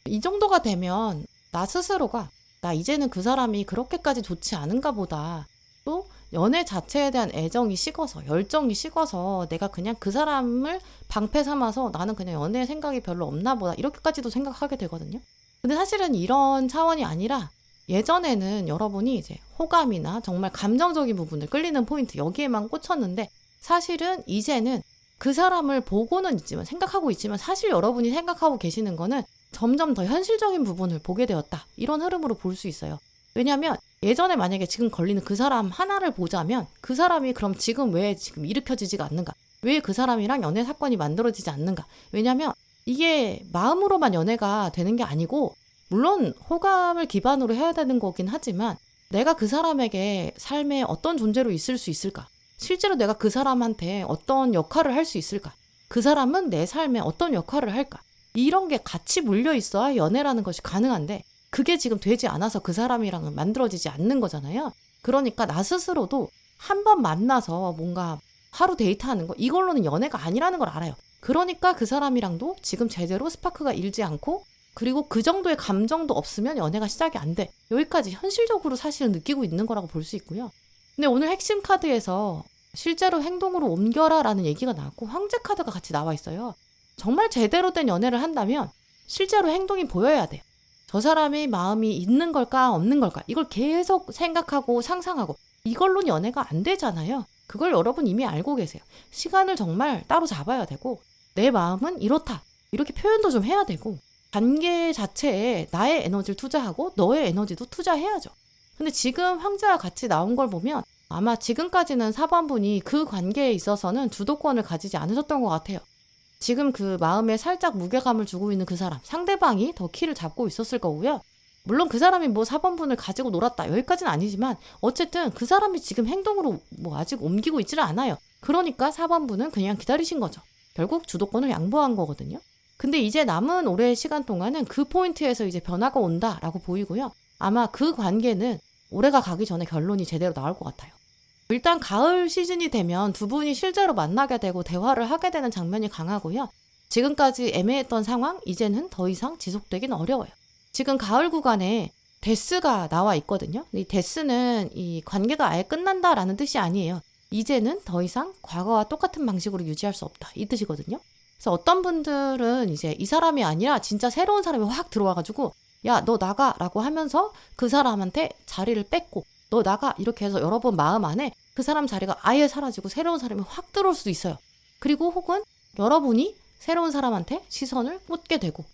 이 정도가 되면 나 스스로가 나 이제는 그 사람이 그렇게까지 좋지 않은가 보다. 또 연애 자체에 대한 애정이 식어서 열정이 식어서 내가 그냥 그 사람을 방패 삼아서 나는 그냥 연애 생각이 별로 없나 보다 이렇게까지도 생각하게 되거든요. 근데 사실은 이런 차원이 아니라 예전에는 여러분이 이제 호감이나 정말 감정적인 부분을 끌리는 포인트 여기에만 꽂혔는데 사실은 이제는 그 사람을 보고는 있지만 생각하고 있지만 사실 여러분이 생각하고 계시는 거는 점점 더 현실적인 부분을 보게 되었다. 이런 흐름으로 볼 수 있어요. 왜냐하면 예전에 만약에 지금 걸리는 그 사람 하나를 보자면 그 사람이 그럼 지금 왜 지금 일으켜지지가 않는가? 왜 그 사람이랑 연애 사건이 만들어지지 않는가? 왜냐하면 이게 마음으로만 연애가 되는 게 아니고 물론 호감을 기반으로 해야 되는 거긴 하지만 내가 그 사람에게 삶에 어떤 존재로 있을 수 있을까? 실제로 내가 그 사람한테 어떤 역할을 할 수 있을까? 그 사람은 내 삶에 어떤 역할을 할까? 이런 게 같이 물려 있어야 연애라는 것이 가능한데 그게 지금 되지 않아서 그 사람이랑은 만들어지지 않는 거잖아요. 그러니까 나 스스로도 한 번 만나서 뭔가 하루 데이트하는 거 이걸로는 연애가 아니라는 걸 알아요. 그러니까 그 사람이랑도 지금 제대로 스파크가 일지 않고 그리고 그 정도의 감정도 없으면 연애가 시작이 안 돼. 여기까지 현실적으로 사실은 느끼고 있는 거라고 볼 수 있고요. 근데 오늘 핵심 카드에서 실제로 행동으로 옮겨라 라는 얘기가 나왔고 황제 카드가 같이 나와 있어요. 정말 제대로 된 연애를 한다면 실제로 행동이 보여야 돼요. 저 사람이 마음이 있는 걸까 없는 걸까 이걸 계속 생각하고 상상하고 이걸로는 연애가 안 되잖아요. 그걸 여러분 이미 알고 계세요. 시간을 정말 따로 잡아야 되고 내 마음은 이렇다 이렇게 표현도 좀 해야 되고 관계 자체에 나의 에너지를 투자하고 너의 에너지도 투자해야죠. 근데 지금 황제와 같이 나온 걸 보면 아마 지금까지는 4번분이 그 관계에 있어서는 주도권을 가지지 않으셨던 것 같아요. 지금 그 마음에 살짝 무게감을 주고 있는 그 사람, 상대방이 더 키를 잡고 있었을 거고요. 물론 그 사람이 뭐 4번분을 가지고 놀았다 여기까지는 아니지만 어쨌든 그 사람이 지금 행동으로 뭐 아직 옮기고 있지를 않아요. 그러니까 4번분은 그냥 기다리신 거죠. 결국 주도권을 양보한 거거든요. 근데 이제 남은 올해의 시간 동안은 그 포인트에서 이제 변화가 온다라고 보이고요. 아마 그 관계는 올해가 가기 전에 결론이 제대로 나올 것 같아요. 일단 가을 시즌이 되면 두 분이 실제로 만나게 되고 대화를 하게 되는 장면이 강하고요. 지금까지 애매했던 상황 이제는 더 이상 지속되긴 어려워요. 지금 가을 구간에 데스가 나와 있거든요. 이 데스는 이 관계가 아예 끝난다라는 뜻이 아니에요. 이제는 더 이상 과거와 똑같은 방식으로 유지할 수 없다 이 뜻이거든요. 그래서 어떤 분들은 이제 이 사람이 아니라 진짜 새로운 사람이 확 들어와가지고 야, 너 나가 라고 하면서 그 사람한테 자리를 뺏고 너 나가 이렇게 해서 여러분 마음 안에 그 사람 자리가 아예 사라지고 새로운 사람이 확 들어올 수도 있어요. 그리고 혹은 여러분이 새로운 사람한테 시선을 꽂게 되고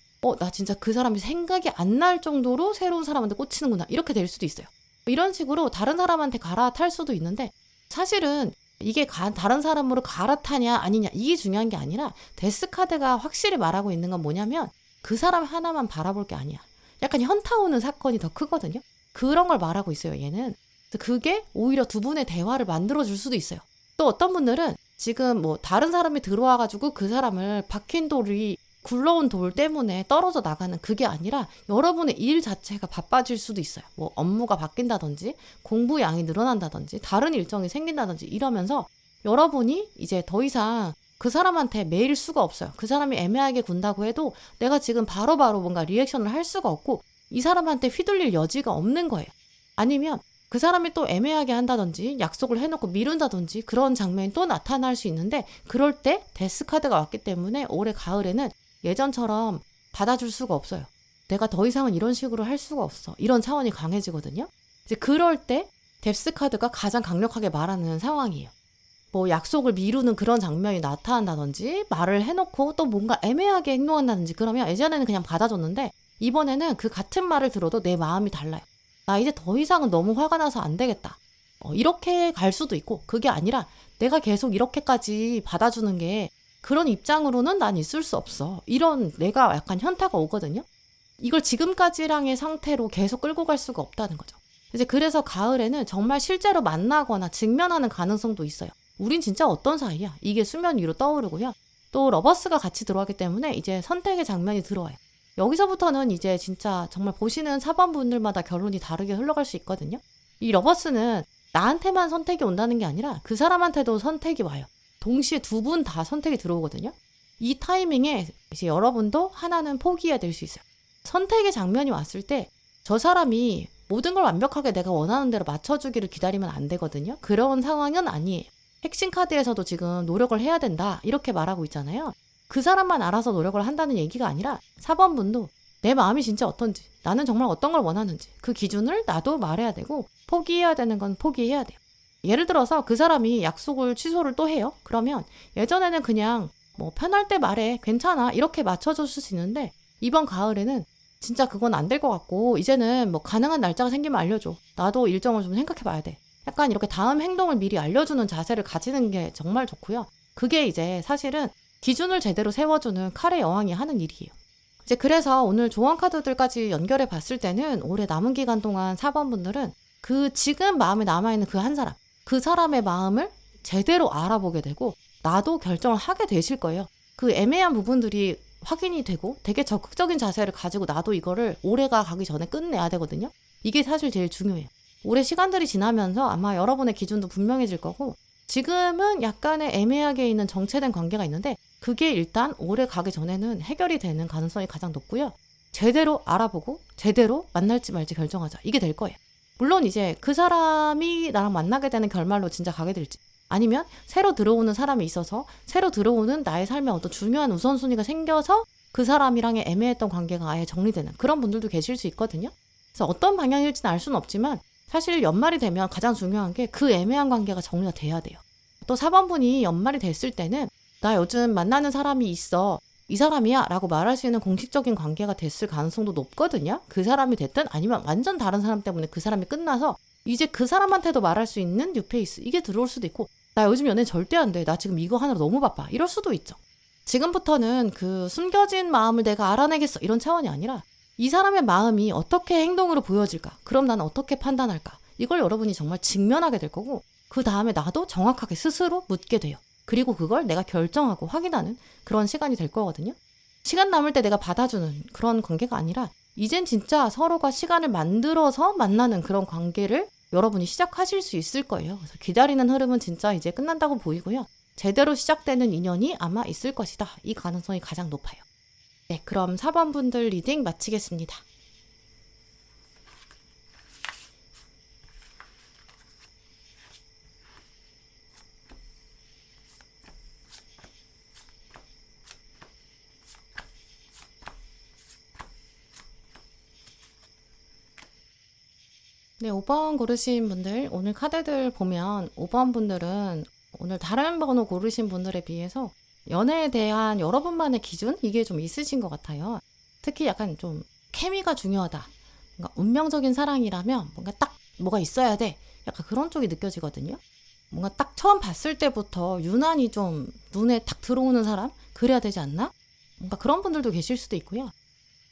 나 진짜 그 사람이 생각이 안 날 정도로 새로운 사람한테 꽂히는구나 이렇게 될 수도 있어요. 이런 식으로 다른 사람한테 갈아탈 수도 있는데 사실은 이게 다른 사람으로 갈아타냐 아니냐 이게 중요한 게 아니라 데스카드가 확실히 말하고 있는 건 뭐냐면 그 사람 하나만 바라볼 게 아니야. 약간 현타 오는 사건이 더 크거든요. 그런 걸 말하고 있어요 얘는. 그게 오히려 두 분의 대화를 만들어줄 수도 있어요. 또 어떤 분들은 지금 뭐 다른 사람이 들어와가지고 그 사람을 박힌 돌이 굴러온 돌 때문에 떨어져 나가는 그게 아니라 여러분의 일 자체가 바빠질 수도 있어요. 뭐 업무가 바뀐다든지 공부 양이 늘어난다든지 다른 일정이 생긴다든지 이러면서 여러분이 이제 더 이상 그 사람한테 매일 수가 없어요. 그 사람이 애매하게 군다고 해도 내가 지금 바로바로 뭔가 리액션을 할 수가 없고 이 사람한테 휘둘릴 여지가 없는 거예요. 아니면 그 사람이 또 애매하게 한다든지 약속을 해놓고 미룬다든지 그런 장면이 또 나타날 수 있는데 그럴 때 데스카드가 왔기 때문에 올해 가을에는 예전처럼 받아줄 수가 없어요. 내가 더 이상은 이런 식으로 할 수가 없어. 이런 차원이 강해지거든요. 이제 그럴 때 데스카드가 가장 강력하게 말하는 상황이에요. 뭐 약속을 미루는 그런 장면이 나타난다든지 말을 해놓고 또 뭔가 애매하게 행동한다든지 그러면 예전에는 그냥 받아줬는데 이번에는 그 같은 말을 들어도 내 마음이 달라요. 나 이제 더 이상은 너무 화가 나서 안 되겠다. 이렇게 갈 수도 있고 그게 아니라 내가 계속 이렇게까지 받아주는 게 그런 입장으로는 난 있을 수 없어. 이런 내가 약간 현타가 오거든요. 이걸 지금까지랑의 상태로 계속 끌고 갈 수가 없다는 거죠. 이제 그래서 가을에는 정말 실제로 만나거나 직면하는 가능성도 있어요. 우린 진짜 어떤 사이야? 이게 수면 위로 떠오르고요. 또 러버스가 같이 들어가기 때문에 이제 선택의 장면이 들어와요. 여기서부터는 이제 진짜 정말 보시는 4번 분들마다 결론이 다르게 흘러갈 수 있거든요. 이 러버스는 나한테만 선택이 온다는 게 아니라 그 사람한테도 선택이 와요. 동시에 두 분 다 선택이 들어오거든요. 이 타이밍에 이제 여러분도 하나는 포기해야 될 수 있어요. 선택의 장면이 왔을 때 저 사람이 모든 걸 완벽하게 내가 원하는 대로 맞춰주기를 기다리면 안 되거든요. 그런 상황은 아니에요. 핵심 카드에서도 지금 노력을 해야 된다 이렇게 말하고 있잖아요. 그 사람만 알아서 노력을 한다는 얘기가 아니라 4번분도 내 마음이 진짜 어떤지, 나는 정말 어떤 걸 원하는지 그 기준을 나도 말해야 되고 포기해야 되는 건 포기해야 돼요. 예를 들어서 그 사람이 약속을 취소를 또 해요. 그러면 예전에는 그냥 뭐 편할 때 말해 괜찮아 이렇게 맞춰줬을 수 있는데 이번 가을에는 진짜 그건 안 될 것 같고 이제는 뭐 가능한 날짜가 생기면 알려줘. 나도 일정을 좀 생각해 봐야 돼. 약간 이렇게 다음 행동을 미리 알려주는 자세를 가지는 게 정말 좋고요. 그게 이제 사실은 기준을 제대로 세워주는 칼의 여왕이 하는 일이에요. 이제 그래서 오늘 조언 카드들까지 연결해 봤을 때는 올해 남은 기간 동안 4번분들은 그 지금 마음에 남아있는 그 한 사람, 그 사람의 마음을 제대로 알아보게 되고 나도 결정을 하게 되실 거예요. 그 애매한 부분들이 확인이 되고 되게 적극적인 자세를 가지고 나도 이거를 올해가 가기 전에 끝내야 되거든요. 이게 사실 제일 중요해요. 올해 시간들이 지나면서 아마 여러분의 기준도 분명해질 거고 지금은 약간의 애매하게 있는 정체된 관계가 있는데 그게 일단 올해 가기 전에는 해결이 되는 가능성이 가장 높고요. 제대로 알아보고 제대로 만날지 말지 결정하자. 이게 될 거예요. 물론 이제 그 사람이 나랑 만나게 되는 결말로 진짜 가게 될지 아니면 새로 들어오는 사람이 있어서 새로 들어오는 나의 삶에 어떤 중요한 우선순위가 생겨서 그 사람이랑의 애매했던 관계가 아예 정리되는 그런 분들도 계실 수 있거든요. 그래서 어떤 방향일지는 알 수는 없지만 사실 연말이 되면 가장 중요한 게 그 애매한 관계가 정리가 돼야 돼요. 또 4번분이 연말이 됐을 때는 나 요즘 만나는 사람이 있어. 이 사람이야 라고 말할 수 있는 공식적인 관계가 됐을 가능성도 높거든요. 그 사람이 됐든 아니면 완전 다른 사람 때문에 그 사람이 끝나서 이제 그 사람한테도 말할 수 있는 뉴페이스 이게 들어올 수도 있고 나 요즘 연애 절대 안 돼. 나 지금 이거 하느라 너무 바빠. 이럴 수도 있죠. 지금부터는 그 숨겨진 마음을 내가 알아내겠어. 이런 차원이 아니라 이 사람의 마음이 어떻게 행동으로 보여질까? 그럼 나는 어떻게 판단할까? 이걸 여러분이 정말 직면하게 될 거고 그 다음에 나도 정확하게 스스로 묻게 돼요. 그리고 그걸 내가 결정하고 확인하는 그런 시간이 될 거거든요. 시간 남을 때 내가 받아주는 그런 관계가 아니라 이젠 진짜 서로가 시간을 만들어서 만나는 그런 관계를 여러분이 시작하실 수 있을 거예요. 그래서 기다리는 흐름은 진짜 이제 끝난다고 보이고요. 제대로 시작되는 인연이 아마 있을 것이다. 이 가능성이 가장 높아요. 네, 그럼 4번분들 리딩 마치겠습니다. 네, 5번 고르신 분들 오늘 카드들 보면 5번 분들은 오늘 다른 번호 고르신 분들에 비해서 연애에 대한 여러분만의 기준? 이게 좀 있으신 것 같아요. 특히 약간 좀 케미가 중요하다. 뭔가 운명적인 사랑이라면 뭔가 딱 뭐가 있어야 돼. 약간 그런 쪽이 느껴지거든요. 뭔가 딱 처음 봤을 때부터 유난히 좀 눈에 딱 들어오는 사람? 그래야 되지 않나? 뭔가 그런 분들도 계실 수도 있고요.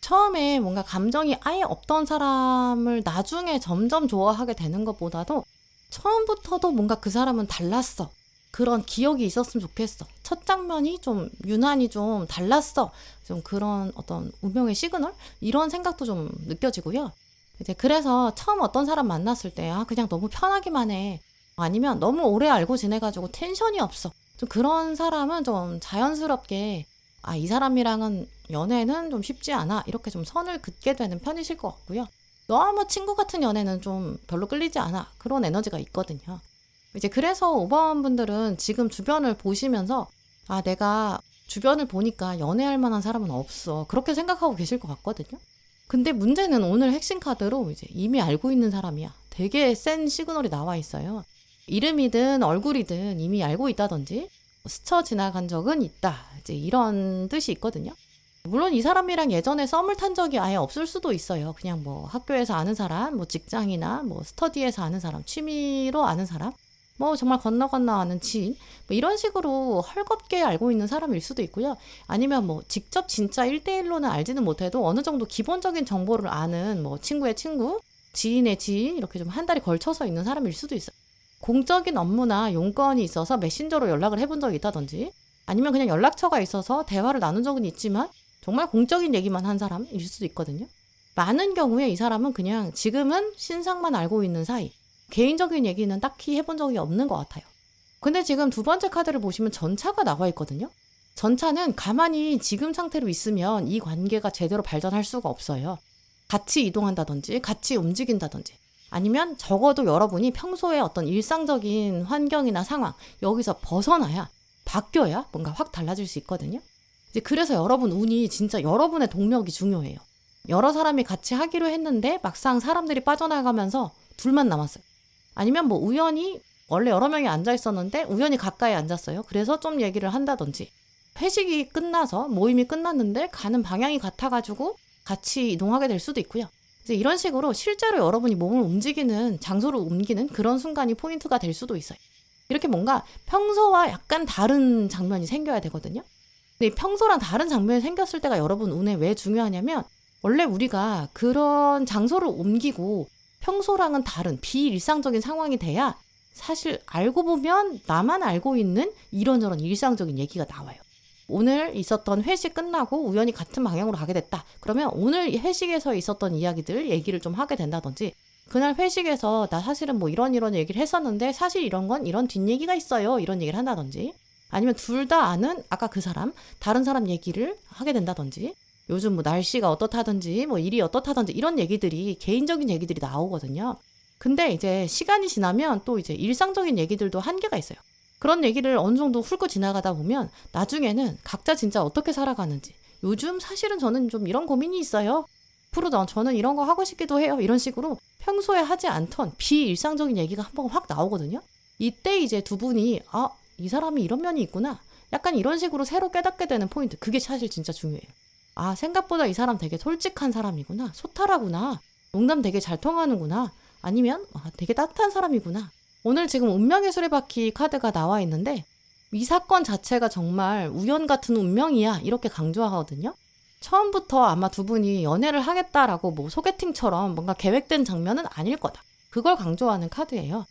처음에 뭔가 감정이 아예 없던 사람을 나중에 점점 좋아하게 되는 것보다도 처음부터도 뭔가 그 사람은 달랐어. 그런 기억이 있었으면 좋겠어. 첫 장면이 좀 유난히 좀 달랐어. 좀 그런 어떤 운명의 시그널? 이런 생각도 좀 느껴지고요. 이제 그래서 처음 어떤 사람 만났을 때 그냥 너무 편하기만 해. 아니면 너무 오래 알고 지내가지고 텐션이 없어. 좀 그런 사람은 좀 자연스럽게 이 사람이랑은 연애는 좀 쉽지 않아. 이렇게 좀 선을 긋게 되는 편이실 것 같고요. 너무 친구 같은 연애는 좀 별로 끌리지 않아. 그런 에너지가 있거든요. 이제 그래서 5번 분들은 지금 주변을 보시면서 내가 주변을 보니까 연애할 만한 사람은 없어. 그렇게 생각하고 계실 것 같거든요. 근데 문제는 오늘 핵심 카드로 이제 이미 알고 있는 사람이야. 되게 센 시그널이 나와 있어요. 이름이든 얼굴이든 이미 알고 있다든지 스쳐 지나간 적은 있다. 이제 이런 뜻이 있거든요. 물론 이 사람이랑 예전에 썸을 탄 적이 아예 없을 수도 있어요. 그냥 뭐 학교에서 아는 사람, 뭐 직장이나 뭐 스터디에서 아는 사람, 취미로 아는 사람, 뭐 정말 건너 아는 지인, 뭐 이런 식으로 헐겁게 알고 있는 사람일 수도 있고요. 아니면 뭐 직접 진짜 1대1로는 알지는 못해도 어느 정도 기본적인 정보를 아는 뭐 친구의 친구, 지인의 지인 이렇게 좀 한 달이 걸쳐서 있는 사람일 수도 있어요. 공적인 업무나 용건이 있어서 메신저로 연락을 해본 적이 있다든지 아니면 그냥 연락처가 있어서 대화를 나눈 적은 있지만 정말 공적인 얘기만 한 사람일 수도 있거든요. 많은 경우에 이 사람은 그냥 지금은 신상만 알고 있는 사이, 개인적인 얘기는 딱히 해본 적이 없는 것 같아요. 근데 지금 두 번째 카드를 보시면 전차가 나와 있거든요. 전차는 가만히 지금 상태로 있으면 이 관계가 제대로 발전할 수가 없어요. 같이 이동한다든지 같이 움직인다든지 아니면 적어도 여러분이 평소에 어떤 일상적인 환경이나 상황 여기서 벗어나야 바뀌어야 뭔가 확 달라질 수 있거든요. 이제 그래서 여러분 운이 진짜 여러분의 동력이 중요해요. 여러 사람이 같이 하기로 했는데 막상 사람들이 빠져나가면서 둘만 남았어요. 아니면 뭐 우연히 원래 여러 명이 앉아 있었는데 우연히 가까이 앉았어요. 그래서 좀 얘기를 한다든지 회식이 끝나서 모임이 끝났는데 가는 방향이 같아가지고 같이 이동하게 될 수도 있고요. 이제 이런 식으로 실제로 여러분이 몸을 움직이는 장소를 옮기는 그런 순간이 포인트가 될 수도 있어요. 이렇게 뭔가 평소와 약간 다른 장면이 생겨야 되거든요. 근데 평소랑 다른 장면이 생겼을 때가 여러분 운에 왜 중요하냐면 원래 우리가 그런 장소를 옮기고 평소랑은 다른 비일상적인 상황이 돼야 사실 알고 보면 나만 알고 있는 이런저런 일상적인 얘기가 나와요. 오늘 있었던 회식 끝나고 우연히 같은 방향으로 가게 됐다. 그러면 오늘 회식에서 있었던 이야기들 얘기를 좀 하게 된다든지 그날 회식에서 나 사실은 뭐 이런 얘기를 했었는데 사실 이런 건 이런 뒷얘기가 있어요. 이런 얘기를 한다든지 아니면 둘 다 아는 아까 그 사람 다른 사람 얘기를 하게 된다든지 요즘 뭐 날씨가 어떻다든지 뭐 일이 어떻다든지 이런 얘기들이 개인적인 얘기들이 나오거든요. 근데 이제 시간이 지나면 또 이제 일상적인 얘기들도 한계가 있어요. 그런 얘기를 어느 정도 훑고 지나가다 보면 나중에는 각자 진짜 어떻게 살아가는지 요즘 사실은 저는 좀 이런 고민이 있어요. 앞으로 저는 이런 거 하고 싶기도 해요. 이런 식으로 평소에 하지 않던 비일상적인 얘기가 한번 확 나오거든요. 이때 이제 두 분이 이 사람이 이런 면이 있구나. 약간 이런 식으로 새로 깨닫게 되는 포인트. 그게 사실 진짜 중요해요. 생각보다 이 사람 되게 솔직한 사람이구나. 소탈하구나. 농담 되게 잘 통하는구나. 아니면 되게 따뜻한 사람이구나. 오늘 지금 운명의 수레바퀴 카드가 나와 있는데 이 사건 자체가 정말 우연 같은 운명이야 이렇게 강조하거든요. 처음부터 아마 두 분이 연애를 하겠다라고 뭐 소개팅처럼 뭔가 계획된 장면은 아닐 거다. 그걸 강조하는 카드예요.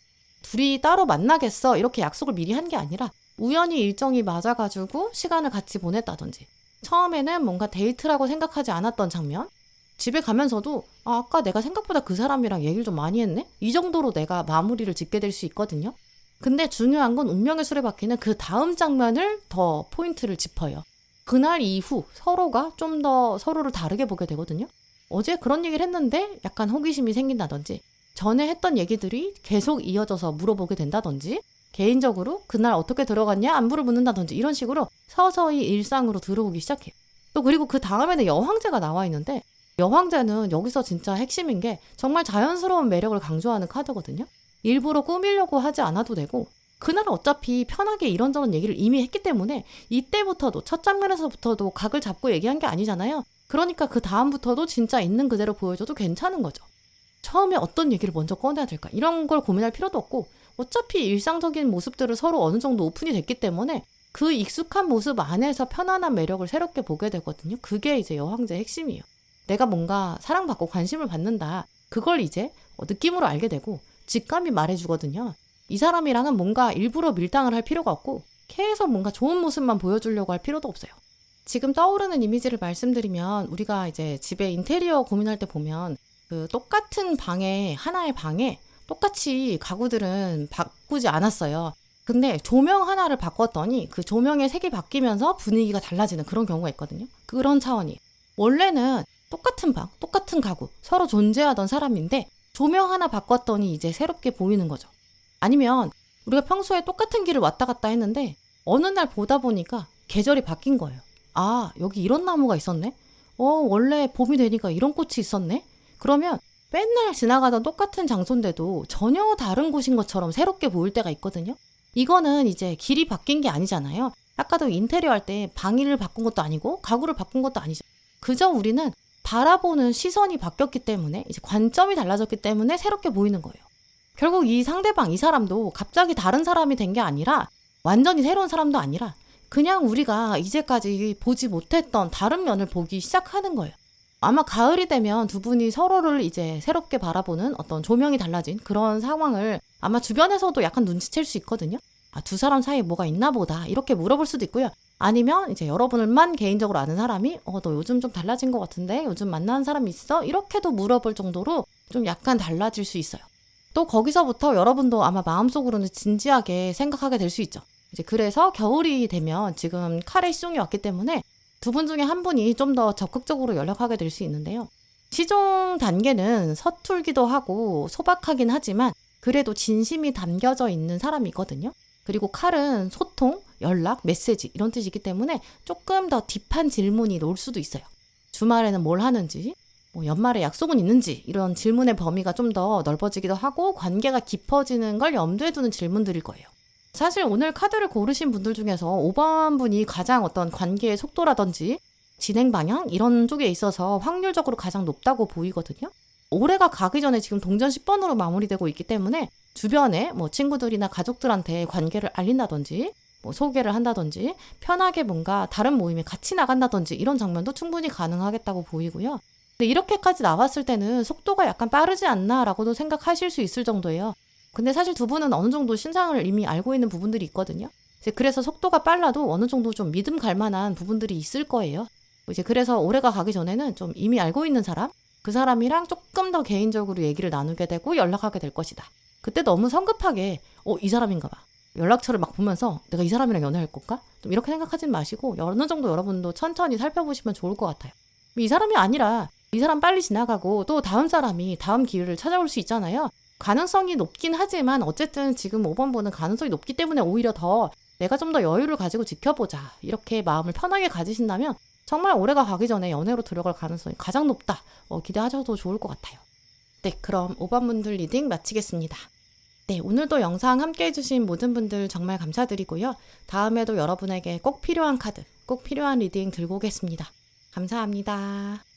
둘이 따로 만나겠어 이렇게 약속을 미리 한 게 아니라 우연히 일정이 맞아가지고 시간을 같이 보냈다든지 처음에는 뭔가 데이트라고 생각하지 않았던 장면 집에 가면서도 아까 내가 생각보다 그 사람이랑 얘기를 좀 많이 했네? 이 정도로 내가 마무리를 짓게 될 수 있거든요. 근데 중요한 건 운명의 수레바퀴는 그 다음 장면을 더 포인트를 짚어요. 그날 이후 서로가 좀 더 서로를 다르게 보게 되거든요. 어제 그런 얘기를 했는데 약간 호기심이 생긴다든지 전에 했던 얘기들이 계속 이어져서 물어보게 된다든지 개인적으로 그날 어떻게 들어갔냐 안부를 묻는다든지 이런 식으로 서서히 일상으로 들어오기 시작해요. 또 그리고 그 다음에는 여황제가 나와 있는데 여황제는 여기서 진짜 핵심인 게 정말 자연스러운 매력을 강조하는 카드거든요. 일부러 꾸미려고 하지 않아도 되고 그날 어차피 편하게 이런저런 얘기를 이미 했기 때문에 이때부터도 첫 장면에서부터도 각을 잡고 얘기한 게 아니잖아요. 그러니까 그 다음부터도 진짜 있는 그대로 보여줘도 괜찮은 거죠. 처음에 어떤 얘기를 먼저 꺼내야 될까 이런 걸 고민할 필요도 없고 어차피 일상적인 모습들을 서로 어느 정도 오픈이 됐기 때문에 그 익숙한 모습 안에서 편안한 매력을 새롭게 보게 되거든요. 그게 이제 여황제의 핵심이에요. 내가 뭔가 사랑받고 관심을 받는다. 그걸 이제 느낌으로 알게 되고 직감이 말해주거든요. 이 사람이랑은 뭔가 일부러 밀당을 할 필요가 없고 계속 뭔가 좋은 모습만 보여주려고 할 필요도 없어요. 지금 떠오르는 이미지를 말씀드리면 우리가 이제 집에 인테리어 고민할 때 보면 그 똑같은 방에 하나의 방에 똑같이 가구들은 바꾸지 않았어요. 근데 조명 하나를 바꿨더니 그 조명의 색이 바뀌면서 분위기가 달라지는 그런 경우가 있거든요. 그런 차원이에요. 원래는 똑같은 방, 똑같은 가구, 서로 존재하던 사람인데 조명 하나 바꿨더니 이제 새롭게 보이는 거죠. 아니면 우리가 평소에 똑같은 길을 왔다 갔다 했는데 어느 날 보다 보니까 계절이 바뀐 거예요. 여기 이런 나무가 있었네? 원래 봄이 되니까 이런 꽃이 있었네? 그러면 맨날 지나가던 똑같은 장소인데도 전혀 다른 곳인 것처럼 새롭게 보일 때가 있거든요. 이거는 이제 길이 바뀐 게 아니잖아요. 아까도 인테리어 할 때 방위를 바꾼 것도 아니고 가구를 바꾼 것도 아니죠. 그저 우리는 바라보는 시선이 바뀌었기 때문에 이제 관점이 달라졌기 때문에 새롭게 보이는 거예요. 결국 이 상대방, 이 사람도 갑자기 다른 사람이 된 게 아니라 완전히 새로운 사람도 아니라 그냥 우리가 이제까지 보지 못했던 다른 면을 보기 시작하는 거예요. 아마 가을이 되면 두 분이 서로를 이제 새롭게 바라보는 어떤 조명이 달라진 그런 상황을 아마 주변에서도 약간 눈치챌 수 있거든요. 두 사람 사이에 뭐가 있나 보다 이렇게 물어볼 수도 있고요. 아니면 이제 여러분을만 개인적으로 아는 사람이 너 요즘 좀 달라진 것 같은데 요즘 만나는 사람 있어? 이렇게도 물어볼 정도로 좀 약간 달라질 수 있어요. 또 거기서부터 여러분도 아마 마음속으로는 진지하게 생각하게 될 수 있죠. 이제 그래서 겨울이 되면 지금 칼의 시종이 왔기 때문에 두 분 중에 한 분이 좀 더 적극적으로 연락하게 될 수 있는데요. 시종 단계는 서툴기도 하고 소박하긴 하지만 그래도 진심이 담겨져 있는 사람이거든요. 그리고 칼은 소통, 연락, 메시지 이런 뜻이기 때문에 조금 더 딥한 질문이 나올 수도 있어요. 주말에는 뭘 하는지, 뭐 연말에 약속은 있는지 이런 질문의 범위가 좀 더 넓어지기도 하고 관계가 깊어지는 걸 염두에 두는 질문들일 거예요. 사실 오늘 카드를 고르신 분들 중에서 5번 분이 가장 어떤 관계의 속도라든지 진행 방향 이런 쪽에 있어서 확률적으로 가장 높다고 보이거든요. 올해가 가기 전에 지금 동전 10번으로 마무리되고 있기 때문에 주변에 뭐 친구들이나 가족들한테 관계를 알린다든지 뭐 소개를 한다든지 편하게 뭔가 다른 모임에 같이 나간다든지 이런 장면도 충분히 가능하겠다고 보이고요. 근데 이렇게까지 나왔을 때는 속도가 약간 빠르지 않나라고도 생각하실 수 있을 정도예요. 근데 사실 두 분은 어느 정도 신상을 이미 알고 있는 부분들이 있거든요. 이제 그래서 속도가 빨라도 어느 정도 좀 믿음 갈 만한 부분들이 있을 거예요. 이제 그래서 올해가 가기 전에는 좀 이미 알고 있는 사람, 그 사람이랑 조금 더 개인적으로 얘기를 나누게 되고 연락하게 될 것이다. 그때 너무 성급하게 이 사람인가 봐. 연락처를 막 보면서 내가 이 사람이랑 연애할 건가? 좀 이렇게 생각하진 마시고 어느 정도 여러분도 천천히 살펴보시면 좋을 것 같아요. 이 사람이 아니라 이 사람 빨리 지나가고 또 다음 사람이 다음 기회를 찾아올 수 있잖아요. 가능성이 높긴 하지만 어쨌든 지금 5번 분은 가능성이 높기 때문에 오히려 더 내가 좀 더 여유를 가지고 지켜보자. 이렇게 마음을 편하게 가지신다면 정말 올해가 가기 전에 연애로 들어갈 가능성이 가장 높다. 기대하셔도 좋을 것 같아요. 네, 그럼 5번 분들 리딩 마치겠습니다. 네, 오늘도 영상 함께 해주신 모든 분들 정말 감사드리고요. 다음에도 여러분에게 꼭 필요한 카드, 꼭 필요한 리딩 들고 오겠습니다. 감사합니다.